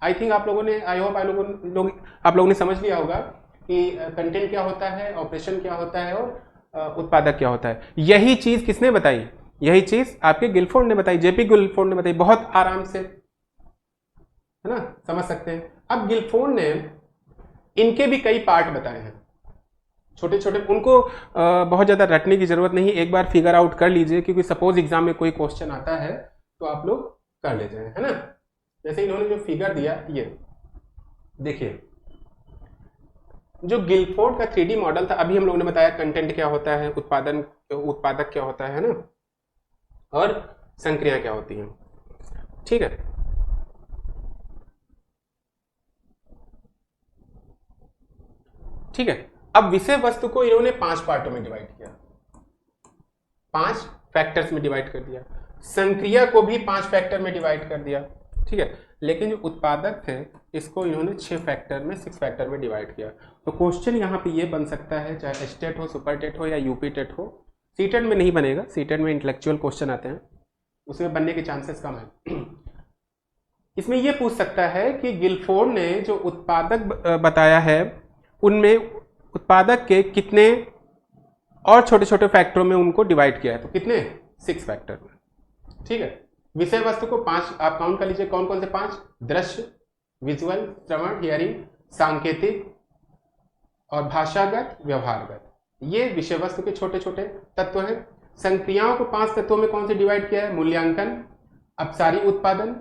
आई थिंक आप लोगों ने, आई होप आप लोगों ने समझ लिया होगा कि कंटेंट क्या होता है, ऑपरेशन क्या होता है, और उत्पादक क्या होता है। यही चीज किसने बताई? यही चीज आपके गिलफोर्ड ने बताई, जेपी गिलफोर्ड ने बताई, बहुत आराम से, है ना, समझ सकते हैं। अब गिलफोर्ड ने इनके भी कई पार्ट बताए हैं, छोटे छोटे, उनको बहुत ज्यादा रटने की जरूरत नहीं, एक बार फिगर आउट कर लीजिए, क्योंकि सपोज एग्जाम में कोई क्वेश्चन आता है तो आप लोग कर लीजिए, है ना। जैसे इन्होंने जो फिगर दिया, ये देखिए, जो गिलफोर्ड का 3D मॉडल था, अभी हम लोगों ने बताया कंटेंट क्या होता है, उत्पादक क्या होता है ना, और संक्रिया क्या होती है, ठीक है। ठीक है, अब विषय वस्तु को इन्होंने 5 पार्टों में डिवाइड किया, 5 फैक्टर्स में डिवाइड कर दिया। संक्रिया को भी 5 फैक्टर में डिवाइड कर दिया, ठीक है। लेकिन जो उत्पादक थे, इसको इन्होंने 6 फैक्टर में, 6 फैक्टर में डिवाइड किया। तो क्वेश्चन यहाँ पे ये बन सकता है, चाहे स्टेट हो, सुपर टेट हो, या यूपी टेट हो। सीटेट में नहीं बनेगा, सीटेट में इंटेलेक्चुअल क्वेश्चन आते हैं, उसमें बनने के चांसेस कम है। इसमें यह पूछ सकता है कि गिलफोर्ड ने जो उत्पादक बताया है, उनमें उत्पादक के कितने और छोटे छोटे फैक्टरों में उनको डिवाइड किया है, तो कितने? 6 फैक्टर में, ठीक है। विषय वस्तु को 5 आप काउंट कर लीजिए, कौन कौन से 5? दृश्य, विजुअल, श्रवण, हियरिंग, सांकेतिक और भाषागत, व्यवहारगत, ये विषय वस्तु के छोटे छोटे तत्व हैं। संक्रियाओं को 5 तत्वों में कौन से डिवाइड किया है? मूल्यांकन, अपसारी उत्पादन,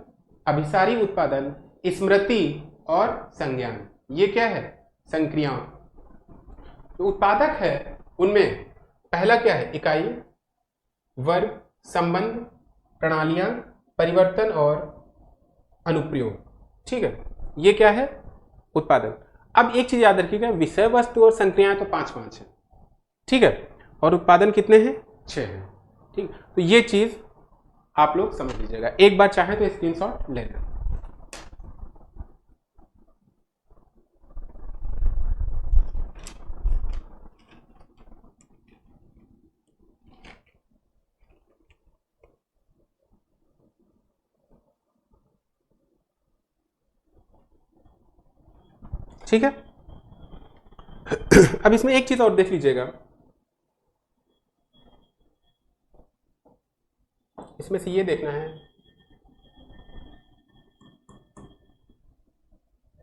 अभिसारी उत्पादन, स्मृति और संज्ञान। ये क्या है? संक्रियाओं। तो उत्पादक है, उनमें पहला क्या है? इकाई, वर्ग, संबंध, प्रणालियां, परिवर्तन और अनुप्रयोग, ठीक है। ये क्या है? उत्पादक। अब एक चीज याद रखिएगा, विषय वस्तु और संक्रियाएं तो 5-5 है, ठीक है, और उत्पादन कितने हैं? 6 है, ठीक। तो ये चीज आप लोग समझ लीजिएगा, एक बार चाहे तो स्क्रीनशॉट ले लें। ठीक है। अब इसमें एक चीज और देख लीजिएगा, इसमें से ये देखना है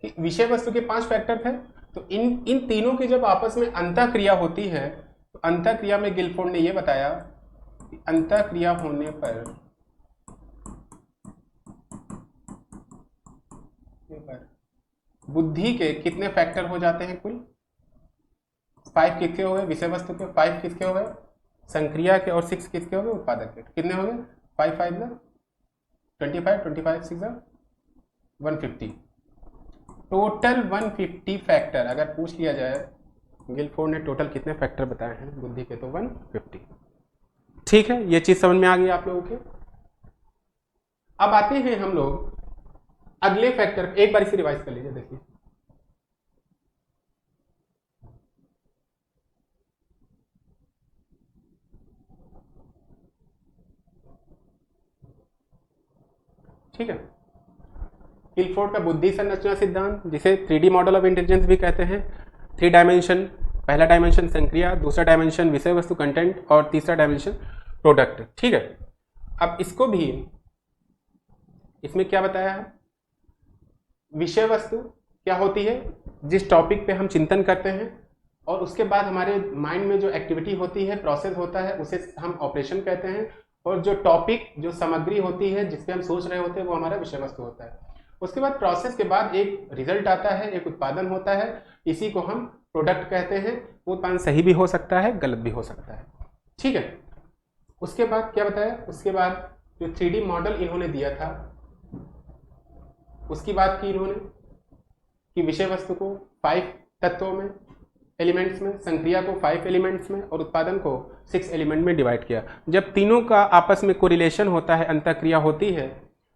कि विषय वस्तु के 5 फैक्टर थे, तो इन तीनों की जब आपस में अंतःक्रिया होती है, तो अंतःक्रिया में गिलफोर्ड ने ये बताया कि अंतःक्रिया होने पर बुद्धि के कितने फैक्टर हो जाते हैं? कुल 5 किसके हो गए? विषय वस्तु के 5 किसके हो गए? संक्रिया के, और 6 किसके हो गए? उत्पादक के। कितने हो गए? 5 5 25, 25 6 150, टोटल 150 फैक्टर। अगर पूछ लिया जाए गिलफोर्ड ने टोटल कितने फैक्टर बताए हैं बुद्धि के? तो 150। ठीक है, ये चीज समझ में आ गई आप लोगों के। अब आते हैं हम लोग अगले फैक्टर, एक बार इसे रिवाइज कर लीजिए। देखिए ठीक है, गिलफोर्ड का बुद्धि संरचना सिद्धांत, जिसे 3D मॉडल ऑफ इंटेलिजेंस भी कहते हैं। 3 डायमेंशन, पहला डायमेंशन संक्रिया, दूसरा डायमेंशन विषय वस्तु कंटेंट, और तीसरा डायमेंशन प्रोडक्ट। ठीक है, अब इसको भी, इसमें क्या बताया है? विषय वस्तु क्या होती है? जिस टॉपिक पे हम चिंतन करते हैं और उसके बाद हमारे माइंड में जो एक्टिविटी होती है, प्रोसेस होता है, उसे हम ऑपरेशन कहते हैं। और जो टॉपिक, जो सामग्री होती है जिस पे हम सोच रहे होते हैं, वो हमारा विषय वस्तु होता है। उसके बाद प्रोसेस के बाद एक रिजल्ट आता है, एक उत्पादन होता है, इसी को हम प्रोडक्ट कहते हैं। वो उत्पादन सही भी हो सकता है, गलत भी हो सकता है। ठीक है, उसके बाद क्या बताया? उसके बाद जो 3D मॉडल इन्होंने दिया था उसकी बात की इन्होंने कि विषय वस्तु को 5 तत्वों में, एलिमेंट्स में, संक्रिया को 5 एलिमेंट्स में और उत्पादन को 6 एलिमेंट में डिवाइड किया। जब तीनों का आपस में कोरिलेशन होता है, अंतःक्रिया होती है,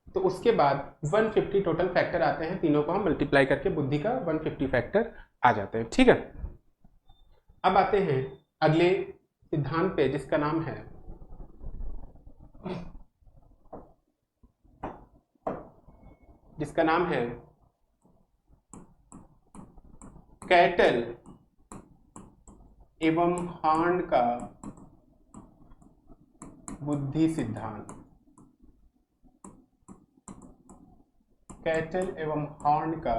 तो उसके बाद 150 टोटल फैक्टर आते हैं। तीनों को हम मल्टीप्लाई करके बुद्धि का 150 फैक्टर आ जाते हैं। ठीक है, अब आते हैं अगले सिद्धांत पे, जिसका नाम है कैटल एवं हॉर्न का बुद्धि सिद्धांत। कैटल एवं हॉर्न का,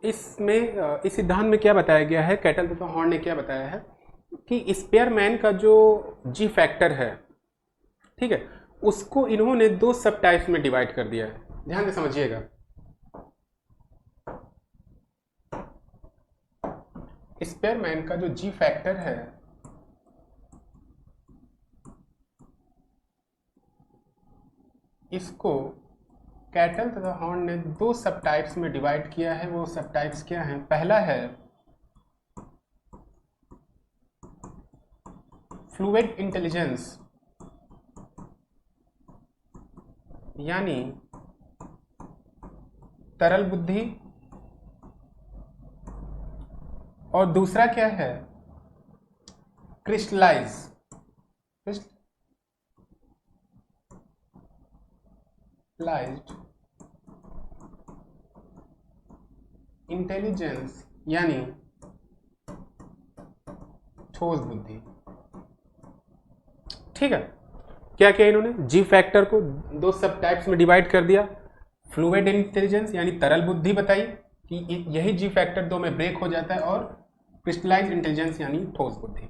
इसमें इस सिद्धांत में क्या बताया गया है? कैटल तथा हॉर्न ने क्या बताया है कि स्पेयरमैन का जो जी फैक्टर है, ठीक है, उसको इन्होंने 2 सब टाइप्स में डिवाइड कर दिया है। ध्यान से समझिएगा। स्पेयरमैन का जो जी फैक्टर है, इसको कैटल तथा हॉर्न ने 2 सब टाइप्स में डिवाइड किया है। वो सब टाइप्स क्या हैं? पहला है फ्लूइड इंटेलिजेंस, यानी तरल बुद्धि, और दूसरा क्या है? क्रिस्टलाइज्ड इंटेलिजेंस, यानी ठोस बुद्धि। ठीक है, क्या किया इन्होंने? जी फैक्टर को 2 सब टाइप्स में डिवाइड कर दिया। फ्लूइड इंटेलिजेंस यानी तरल बुद्धि बताई कि यही जी फैक्टर 2 में ब्रेक हो जाता है, और क्रिस्टलाइज इंटेलिजेंस यानी ठोस बुद्धि।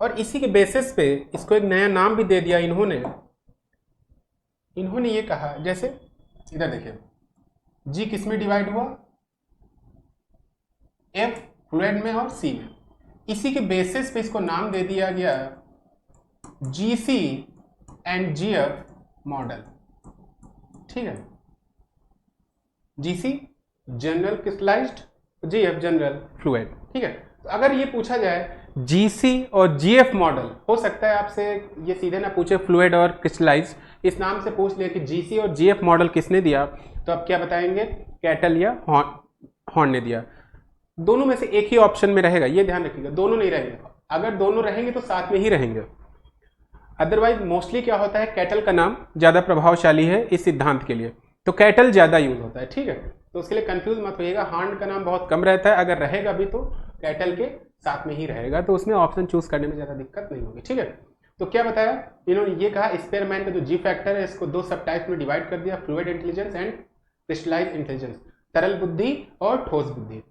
और इसी के बेसिस पे इसको एक नया नाम भी दे दिया इन्होंने ये कहा, जैसे इधर देखिए, जी किस में डिवाइड हुआ? एफ फ्लूइड में और सी में। इसी के बेसिस पे इसको नाम दे दिया गया जीसी एंड जीएफ मॉडल। ठीक है, GC general crystallised, GF general fluid. ठीक है, तो अगर ये पूछा जाए जीसी और जीएफ मॉडल, हो सकता है आपसे ये सीधे ना पूछे फ्लूइड और क्रिस्टलाइज्ड, इस नाम से पूछ ले कि जीसी और जीएफ मॉडल किसने दिया, तो आप क्या बताएंगे? कैटल या हॉर्न ने दिया। दोनों में से एक ही ऑप्शन में रहेगा, ये ध्यान रखिएगा, दोनों नहीं रहेंगे। अगर दोनों रहेंगे तो साथ में ही रहेंगे, अदरवाइज मोस्टली क्या होता है, कैटल का नाम ज्यादा प्रभावशाली है इस सिद्धांत के लिए, तो कैटल ज्यादा यूज होता है। ठीक है, तो उसके लिए कंफ्यूज मत होइएगा, हॉर्न का नाम बहुत कम रहता है, अगर रहेगा भी तो कैटल के साथ में ही रहेगा, तो उसमें ऑप्शन चूज करने में ज्यादा दिक्कत नहीं होगी। ठीक है, तो क्या बताया इन्होंने? ये कहा स्पेयरमैन का जो जी फैक्टर है, इसको 2 सब टाइप्स में डिवाइड कर दिया, fluid intelligence and crystallise intelligence, तरल बुद्धि और ठोस बुद्धि।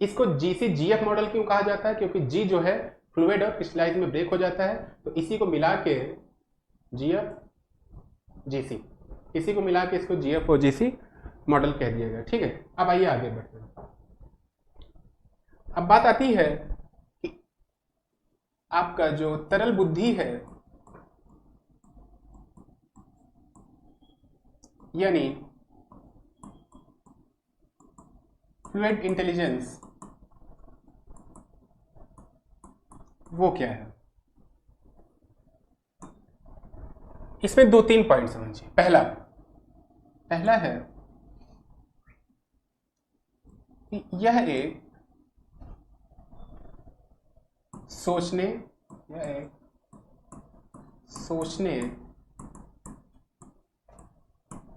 इसको जीसी जीएफ मॉडल क्यों कहा जाता है? क्योंकि जी जो है फ्लूइड और क्रिस्टलाइज में ब्रेक हो जाता है, तो इसी को मिला के जीएफ जीसी, इसी को मिला के इसको जीएफ और जीसी मॉडल कह दिया गया। ठीक है, अब आइए आगे बढ़ते हैं। अब बात आती है कि आपका जो तरल बुद्धि है, यानी फ्लूइड इंटेलिजेंस, वो क्या है? इसमें 2-3 पॉइंट समझिए। पहला है कि यह एक सोचने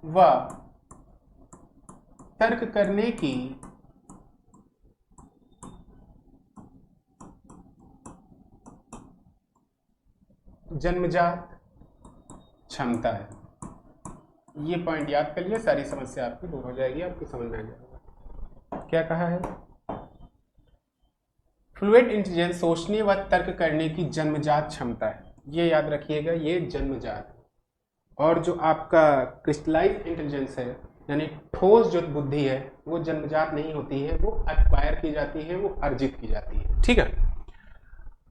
व तर्क करने की जन्मजात क्षमता है। ये पॉइंट याद कर लिया, सारी समस्या आपकी दूर हो जाएगी, आपको समझ में आ जाएगा। क्या कहा है? फ्लूइड इंटेलिजेंस सोचने व तर्क करने की जन्मजात क्षमता है। ये याद रखिएगा, ये जन्मजात। और जो आपका क्रिस्टलाइज इंटेलिजेंस है, यानी ठोस जो बुद्धि है, वो जन्मजात नहीं होती है, वो एक्वायर की जाती है, वो अर्जित की जाती है। ठीक है।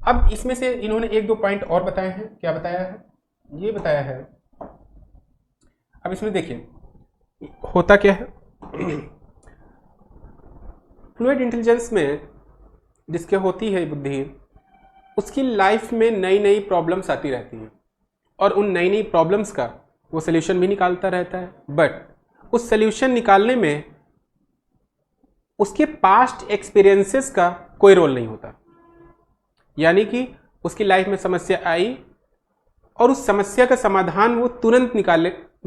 अब इसमें से इन्होंने 1-2 पॉइंट और बताए हैं। क्या बताया है? ये बताया है, अब इसमें देखिए होता क्या है। फ्लूइड इंटेलिजेंस में जिसके होती है बुद्धि, उसकी लाइफ में नई नई प्रॉब्लम्स आती रहती हैं और उन नई नई प्रॉब्लम्स का वो सोल्यूशन भी निकालता रहता है। बट उस सोल्यूशन निकालने में उसके पास्ट एक्सपीरियंसेस का कोई रोल नहीं होता। यानी कि उसकी लाइफ में समस्या आई और उस समस्या का समाधान वो तुरंत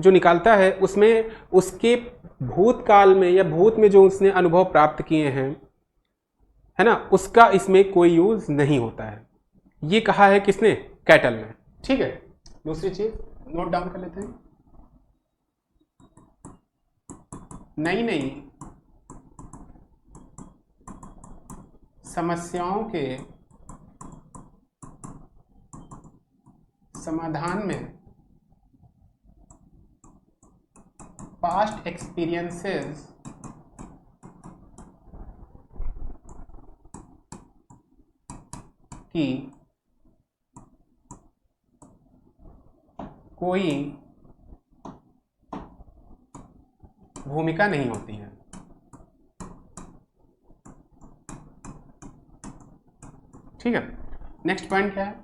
निकालता है, उसमें उसके भूतकाल में या भूत में जो उसने अनुभव प्राप्त किए हैं, है ना, उसका इसमें कोई यूज नहीं होता है। ये कहा है किसने? कैटल ने। ठीक है। दूसरी चीज नोट डाउन कर लेते हैं। नई नई समस्याओं के समाधान में पास्ट एक्सपीरियंसेस की कोई भूमिका नहीं होती है। ठीक है। नेक्स्ट पॉइंट क्या है?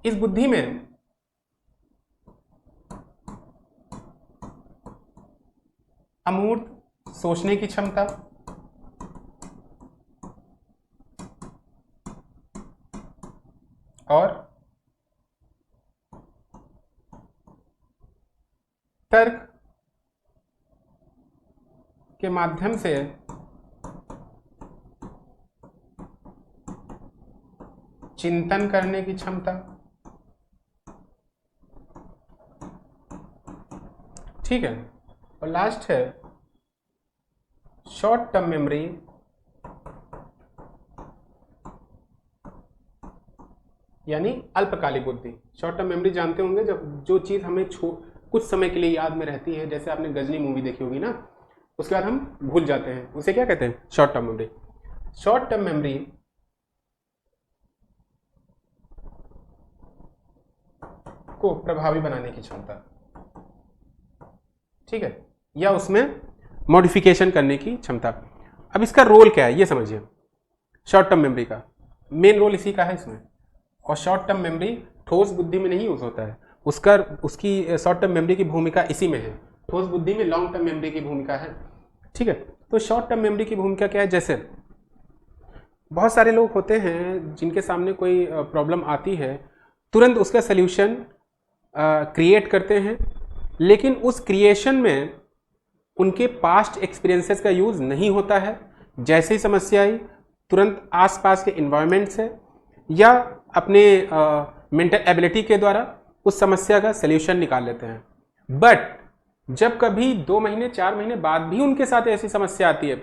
इस बुद्धि में अमूर्त सोचने की क्षमता, और तर्क के माध्यम से चिंतन करने की क्षमता। ठीक है। और लास्ट है शॉर्ट टर्म मेमोरी, यानी अल्पकालिक बुद्धि। शॉर्ट टर्म मेमोरी जानते होंगे, जब जो चीज हमें कुछ समय के लिए याद में रहती है, जैसे आपने गजनी मूवी देखी होगी ना, उसके बाद हम भूल जाते हैं, उसे क्या कहते हैं? Short term memory. Short term memory को प्रभावी बनाने की क्षमता। ठीक है। या उसमें मॉडिफिकेशन करने की क्षमता। अब इसका रोल क्या है ये समझिए। शॉर्ट टर्म मेमोरी का मेन रोल इसी का है इसमें। और शॉर्ट टर्म मेमोरी ठोस बुद्धि में नहीं यूज होता है, उसकी शॉर्ट टर्म मेमोरी की भूमिका इसी में है। ठोस बुद्धि में लॉन्ग टर्म मेमोरी की भूमिका है। ठीक है। तो शॉर्ट टर्म मेमोरी की भूमिका क्या है? जैसे बहुत सारे लोग होते हैं जिनके सामने कोई प्रॉब्लम आती है, तुरंत उसका सल्यूशन क्रिएट करते हैं, लेकिन उस क्रिएशन में उनके पास्ट एक्सपीरियंसेस का यूज नहीं होता है। जैसे ही समस्या आई, तुरंत आसपास के इन्वायरमेंट से या अपने मेंटल एबिलिटी के द्वारा उस समस्या का सल्यूशन निकाल लेते हैं। बट जब कभी 2 महीने 4 महीने बाद भी उनके साथ ऐसी समस्या आती है,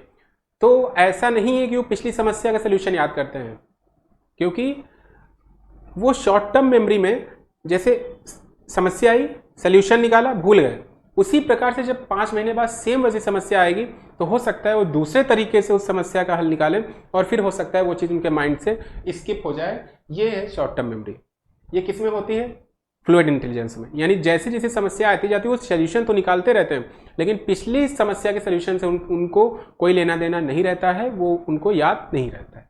तो ऐसा नहीं है कि वो पिछली समस्या का सल्यूशन याद करते हैं, क्योंकि वो शॉर्ट टर्म मेमोरी में जैसे समस्या आई, सल्यूशन निकाला, भूल गए। उसी प्रकार से जब 5 महीने बाद सेम वैसी समस्या आएगी, तो हो सकता है वो दूसरे तरीके से उस समस्या का हल निकालें और फिर हो सकता है वो चीज़ उनके माइंड से स्किप हो जाए। ये है शॉर्ट टर्म मेमोरी। ये किस में होती है? फ्लूइड इंटेलिजेंस में। यानी जैसे जैसे समस्या आती जाती है, वो सल्यूशन तो निकालते रहते हैं, लेकिन पिछली समस्या के सल्यूशन से उनको कोई लेना देना नहीं रहता है, वो उनको याद नहीं रहता है।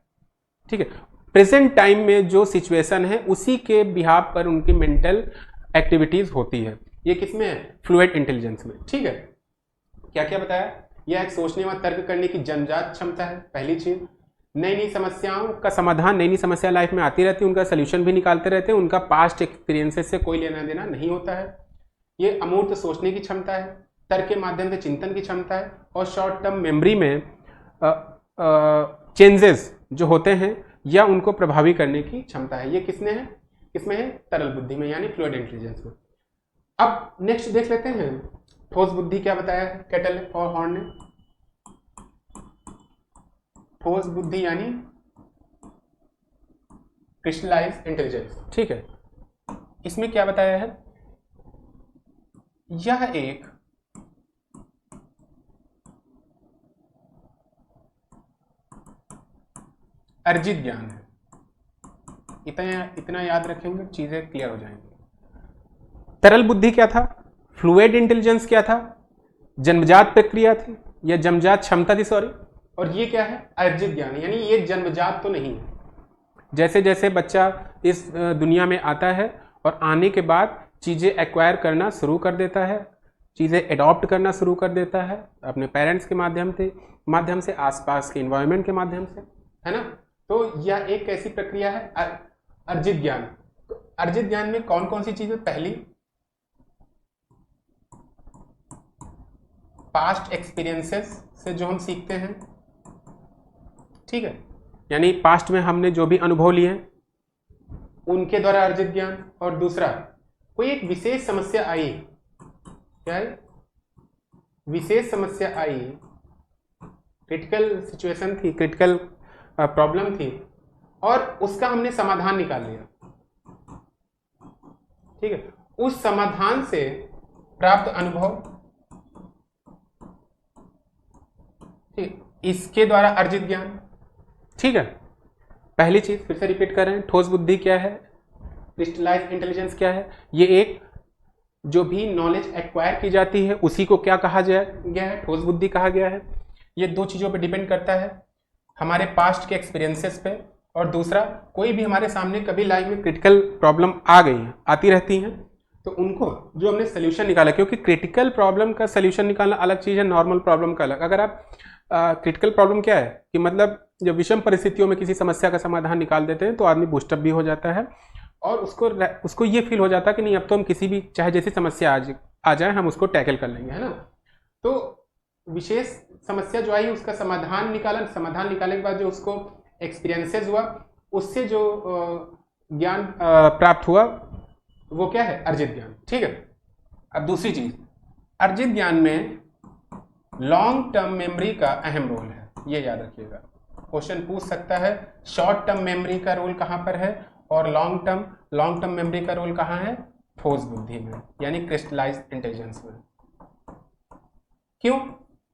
ठीक है। प्रेजेंट टाइम में जो सिचुएशन है उसी के बिहाफ पर उनकी मेंटल एक्टिविटीज होती है। ये किसमें है? फ्लूइड इंटेलिजेंस में। ठीक है, क्या क्या बताया? यह एक सोचने व तर्क करने की जन्मजात क्षमता है, पहली चीज। नई नई समस्याओं का समाधान, नई नई समस्या लाइफ में आती रहती है, उनका सोल्यूशन भी निकालते रहते हैं, उनका पास्ट एक्सपीरियंसेस से कोई लेना देना नहीं होता है। ये अमूर्त सोचने की क्षमता है, तर्क के माध्यम से चिंतन की क्षमता है, और शॉर्ट टर्म मेमोरी में चेंजेस जो होते हैं या उनको प्रभावी करने की क्षमता है। ये किसने है? किसमें है? तरल बुद्धि में, यानी फ्लूइड इंटेलिजेंस में। अब नेक्स्ट देख लेते हैं, ठोस बुद्धि क्या बताया है कैटल और हॉर्न ने? ठोस बुद्धि यानी क्रिस्टलाइज इंटेलिजेंस। ठीक है, इसमें क्या बताया है? यह एक अर्जित ज्ञान है। इतना याद रखेंगे, चीजें क्लियर हो जाएंगी। तरल बुद्धि क्या था? फ्लूइड इंटेलिजेंस क्या था? जन्मजात प्रक्रिया थी या जन्मजात क्षमता थी, सॉरी। और ये क्या है? अर्जित ज्ञान, यानी ये जन्मजात तो नहीं है। जैसे जैसे बच्चा इस दुनिया में आता है और आने के बाद चीजें एक्वायर करना शुरू कर देता है, चीजें एडॉप्ट करना शुरू कर देता है अपने पेरेंट्स के माध्यम से, आसपास के इन्वायरमेंट के माध्यम से, है ना। तो यह एक कैसी प्रक्रिया है? अर्जित ज्ञान। तो अर्जित ज्ञान में कौन कौन सी चीजें? पहली, पास्ट एक्सपीरियंसेस से जो हम सीखते हैं, ठीक है, यानी पास्ट में हमने जो भी अनुभव लिए उनके द्वारा अर्जित ज्ञान। और दूसरा, कोई एक विशेष समस्या आई, क्या है? विशेष समस्या आई, क्रिटिकल सिचुएशन थी, क्रिटिकल प्रॉब्लम थी, और उसका हमने समाधान निकाल लिया। ठीक है, उस समाधान से प्राप्त अनुभव, ठीक, इसके द्वारा अर्जित ज्ञान। ठीक है, पहली चीज फिर से रिपीट कर रहे हैं, ठोस बुद्धि क्या है, क्रिस्टलाइज इंटेलिजेंस क्या है? ये एक जो भी नॉलेज एक्वायर की जाती है उसी को क्या कहा गया है? ठोस बुद्धि कहा गया है। ये दो चीजों पे डिपेंड करता है, हमारे पास्ट के एक्सपीरियंसेस पे, और दूसरा, कोई भी हमारे सामने कभी लाइफ में क्रिटिकल प्रॉब्लम आ गई है, आती रहती हैं, तो उनको जो हमने सोल्यूशन निकाला, क्योंकि क्रिटिकल प्रॉब्लम का सोल्यूशन निकालना अलग चीज है, नॉर्मल प्रॉब्लम का अलग। अगर आप क्रिटिकल प्रॉब्लम क्या है कि मतलब जब विषम परिस्थितियों में किसी समस्या का समाधान निकाल देते हैं तो आदमी बूस्टअप भी हो जाता है, और उसको ये फील हो जाता है कि नहीं, अब तो हम किसी भी चाहे जैसी समस्या आ जाए हम उसको टैकल कर लेंगे, है ना। तो विशेष समस्या जो आई उसका समाधान निकालने के बाद जो उसको एक्सपीरियंसेस हुआ, उससे जो ज्ञान प्राप्त हुआ वो क्या है? अर्जित ज्ञान। ठीक है, अब दूसरी चीज, अर्जित ज्ञान में लॉन्ग टर्म मेमोरी का अहम रोल है, ये याद रखिएगा। क्वेश्चन पूछ सकता है शॉर्ट टर्म मेमोरी का रोल कहां पर है और लॉन्ग टर्म मेमोरी का रोल कहां है? ठोस बुद्धि में, यानी क्रिस्टलाइज्ड इंटेलिजेंस में। क्यों?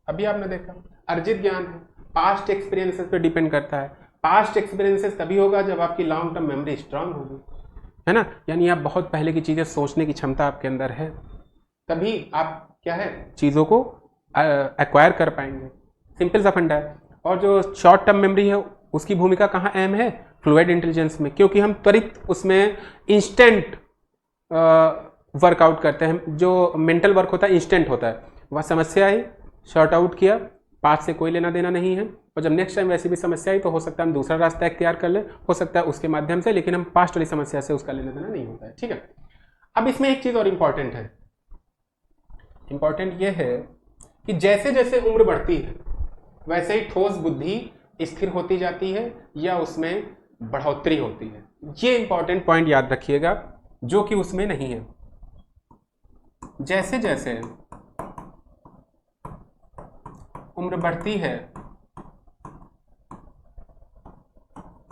अभी आपने देखा, अर्जित ज्ञान है, पास्ट एक्सपीरियंसेस पे डिपेंड करता है। पास्ट एक्सपीरियंसेस तभी होगा जब आपकी लॉन्ग टर्म मेमोरी स्ट्रांग होगी, है ना, यानी आप बहुत पहले की चीजें सोचने की क्षमता आपके अंदर है, तभी आप क्या है, चीजों को एक्वायर कर पाएंगे। सिंपल सा फंडा है। और जो शॉर्ट टर्म मेमोरी है उसकी भूमिका कहाँ अहम है? फ्लूइड इंटेलिजेंस में, क्योंकि हम त्वरित उसमें इंस्टेंट वर्कआउट करते हैं। जो मेंटल वर्क होता है इंस्टेंट होता है, वह समस्या आई, शॉर्ट आउट किया, पास्ट से कोई लेना देना नहीं है, और जब नेक्स्ट टाइम वैसी भी समस्या आई तो हो सकता है हम दूसरा रास्ता इख्तियार कर ले, हो सकता है उसके माध्यम से, लेकिन हम पास्ट वाली समस्या से उसका लेना देना नहीं होता है। ठीक है, अब इसमें एक चीज और इंपॉर्टेंट है, इंपॉर्टेंट ये है कि जैसे जैसे उम्र बढ़ती है वैसे ही ठोस बुद्धि स्थिर होती जाती है या उसमें बढ़ोतरी होती है। ये इंपॉर्टेंट पॉइंट याद रखिएगा, जो कि उसमें नहीं है। जैसे जैसे उम्र बढ़ती है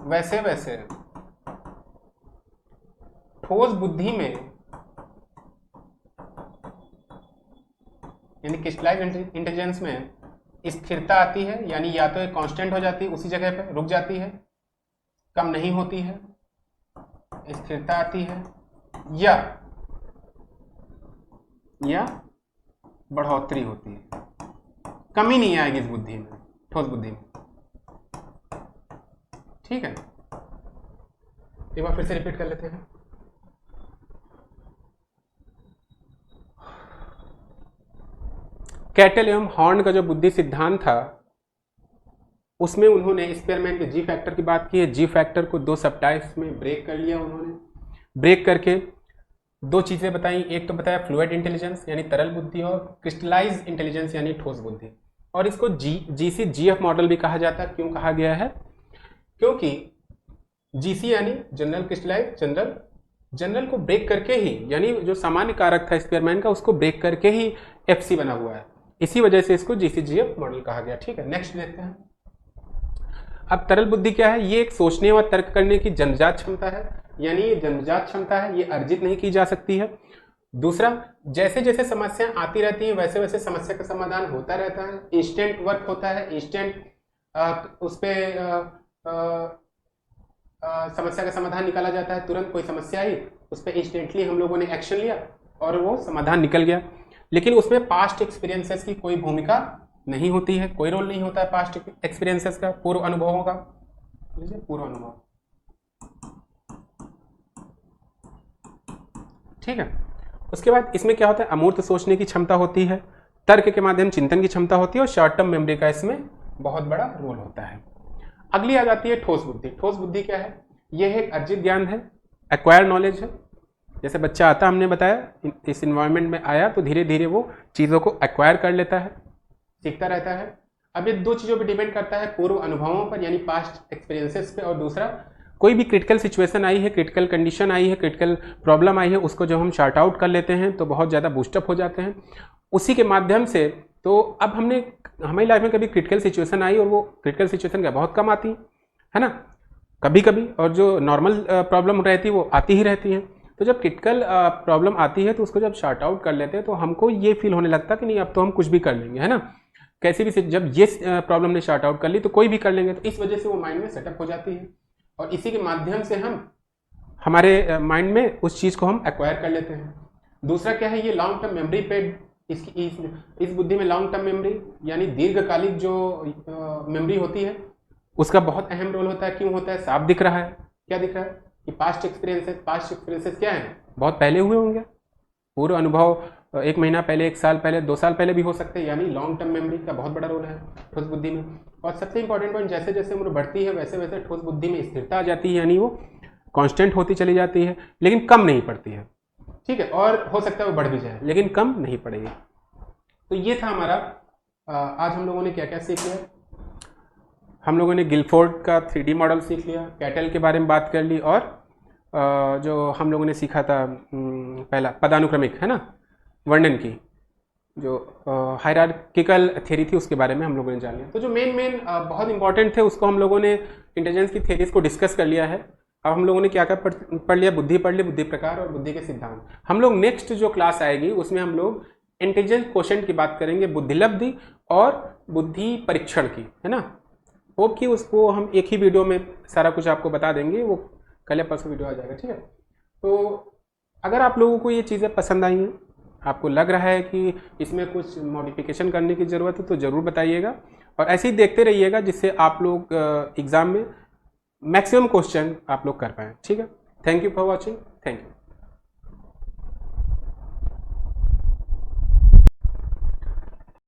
वैसे वैसे ठोस बुद्धि में, यानी क्रिस्टलाइज्ड इंटेलिजेंस में स्थिरता आती है, यानी या तो एक कांस्टेंट हो जाती है, उसी जगह पे रुक जाती है, कम नहीं होती है, स्थिरता आती है, या बढ़ोतरी होती है। कमी नहीं आएगी इस बुद्धि में, ठोस बुद्धि में। ठीक है, एक बार फिर से रिपीट कर लेते हैं। कैटल एवं हॉर्न का जो बुद्धि सिद्धांत था उसमें उन्होंने स्पेयरमैन के जी फैक्टर की बात की है। जी फैक्टर को दो सब टाइप्स में ब्रेक कर लिया उन्होंने। ब्रेक करके दो चीज़ें बताई, एक तो बताया फ्लूइड इंटेलिजेंस यानी तरल बुद्धि, और क्रिस्टलाइज इंटेलिजेंस यानी ठोस बुद्धि। और इसको जीसी जीएफ मॉडल भी कहा जाता है। क्यों कहा गया है? क्योंकि जीसी यानी जनरल क्रिस्टलाइज, जनरल को ब्रेक करके ही, यानी जो सामान्य कारक था स्पेयरमैन का उसको ब्रेक करके ही एफसी बना हुआ है। इसी वजह से इसको जीसी जीएफ मॉडल कहा गया। ठीक है, नेक्स्ट देखते हैं। अब तरल बुद्धि क्या है? ये एक सोचने व तर्क करने की जन्मजात क्षमता है, यानी ये जन्मजात क्षमता है, ये अर्जित नहीं की जा सकती है। दूसरा, जैसे जैसे समस्याएं आती रहती हैं वैसे वैसे समस्या का समाधान होता रहता है। इंस्टेंट वर्क होता है, इंस्टेंट उस पर समस्या का समाधान निकाला जाता है। तुरंत कोई समस्या आई उस पर इंस्टेंटली हम लोगों ने एक्शन लिया और वो समाधान निकल गया। लेकिन उसमें पास्ट एक्सपीरियंसेस की कोई भूमिका नहीं होती है, कोई रोल नहीं होता है पास्ट एक्सपीरियंसेस का, पूर्व अनुभवों का। पूर्व अनुभव, ठीक है। उसके बाद इसमें क्या होता है? अमूर्त सोचने की क्षमता होती है, तर्क के माध्यम चिंतन की क्षमता होती है, और शॉर्ट टर्म मेमोरी का इसमें बहुत बड़ा रोल होता है। अगली आ जाती है ठोस बुद्धि। ठोस बुद्धि क्या है? यह एक अर्जित ज्ञान है, एक्वायर नॉलेज है। जैसे बच्चा आता, हमने बताया इस इन्वायरमेंट में आया तो धीरे धीरे वो चीज़ों को एक्वायर कर लेता है, सीखता रहता है। अब ये दो चीज़ों पर डिपेंड करता है, पूर्व अनुभवों पर यानी पास्ट एक्सपीरियंसेस पे, और दूसरा कोई भी क्रिटिकल सिचुएशन आई है, क्रिटिकल कंडीशन आई है, क्रिटिकल प्रॉब्लम आई है, उसको जब हम शार्ट आउट कर लेते हैं तो बहुत ज़्यादा बूस्टअप हो जाते हैं उसी के माध्यम से। तो अब हमारी लाइफ में कभी क्रिटिकल सिचुएशन आई, और वो क्रिटिकल सिचुएशन क्या बहुत कम आती है ना, कभी कभी, और जो नॉर्मल प्रॉब्लम रहती है वो आती ही रहती है। तो जब क्रिटिकल प्रॉब्लम आती है तो उसको जब शार्ट आउट कर लेते हैं तो हमको ये फील होने लगता है कि नहीं अब तो हम कुछ भी कर लेंगे, है ना। कैसी भी जब ये प्रॉब्लम ने शार्ट आउट कर ली तो कोई भी कर लेंगे, तो इस वजह से वो माइंड में सेटअप हो जाती है, और इसी के माध्यम से हम हमारे माइंड में उस चीज़ को हम एक्वायर कर लेते हैं। दूसरा क्या है? ये लॉन्ग टर्म मेमोरी पे इस बुद्धि में लॉन्ग टर्म मेमोरी यानी दीर्घकालिक जो मेमोरी होती है उसका बहुत अहम रोल होता है। क्यों होता है? साफ दिख रहा है। क्या दिख रहा है? कि पास्ट एक्सपीरियंसेस क्या है? बहुत पहले हुए होंगे, पूर्व अनुभव 1 महीना पहले, 1 साल पहले, 2 साल पहले भी हो सकते हैं, यानी लॉन्ग टर्म मेमोरी का बहुत बड़ा रोल है ठोस बुद्धि में। और सबसे इंपॉर्टेंट पॉइंट, जैसे जैसे उम्र बढ़ती है वैसे वैसे ठोस बुद्धि में स्थिरता आ जाती है, यानी वो कांस्टेंट होती चली जाती है, लेकिन कम नहीं पड़ती है। ठीक है, और हो सकता है वो बढ़ भी जाए लेकिन कम नहीं पड़ेगी। तो ये था हमारा आज हम लोगों ने क्या क्या सीख लिया। हम लोगों ने गिलफोर्ड का 3D मॉडल सीख लिया, कैटल के बारे में बात कर ली, और जो हम लोगों ने सीखा था पहला पदानुक्रमिक, है ना, वर्णन की जो हायरार्किकल थ्योरी थी उसके बारे में हम लोगों ने जान लिया। तो जो मेन बहुत इंपॉर्टेंट थे उसको हम लोगों ने इंटेलिजेंस की थ्योरीज को डिस्कस कर लिया है। अब हम लोगों ने क्या क्या पढ़ लिया? बुद्धि पढ़ ली, बुद्धि प्रकार और बुद्धि के सिद्धांत। हम लोग नेक्स्ट जो क्लास आएगी उसमें हम लोग इंटेलिजेंस क्वोशेंट की बात करेंगे, बुद्धिलब्धि और बुद्धि परीक्षण की, है ना। होप कि उसको हम एक ही वीडियो में सारा कुछ आपको बता देंगे, वो कल या परसों वीडियो आ जाएगा, ठीक है। तो अगर आप लोगों को ये चीज़ें पसंद आई हैं, आपको लग रहा है कि इसमें कुछ मॉडिफिकेशन करने की ज़रूरत है, तो ज़रूर बताइएगा, और ऐसे ही देखते रहिएगा जिससे आप लोग एग्ज़ाम में मैक्सिमम क्वेश्चन आप लोग कर पाएँ, ठीक है। Thank you for watching, thank you.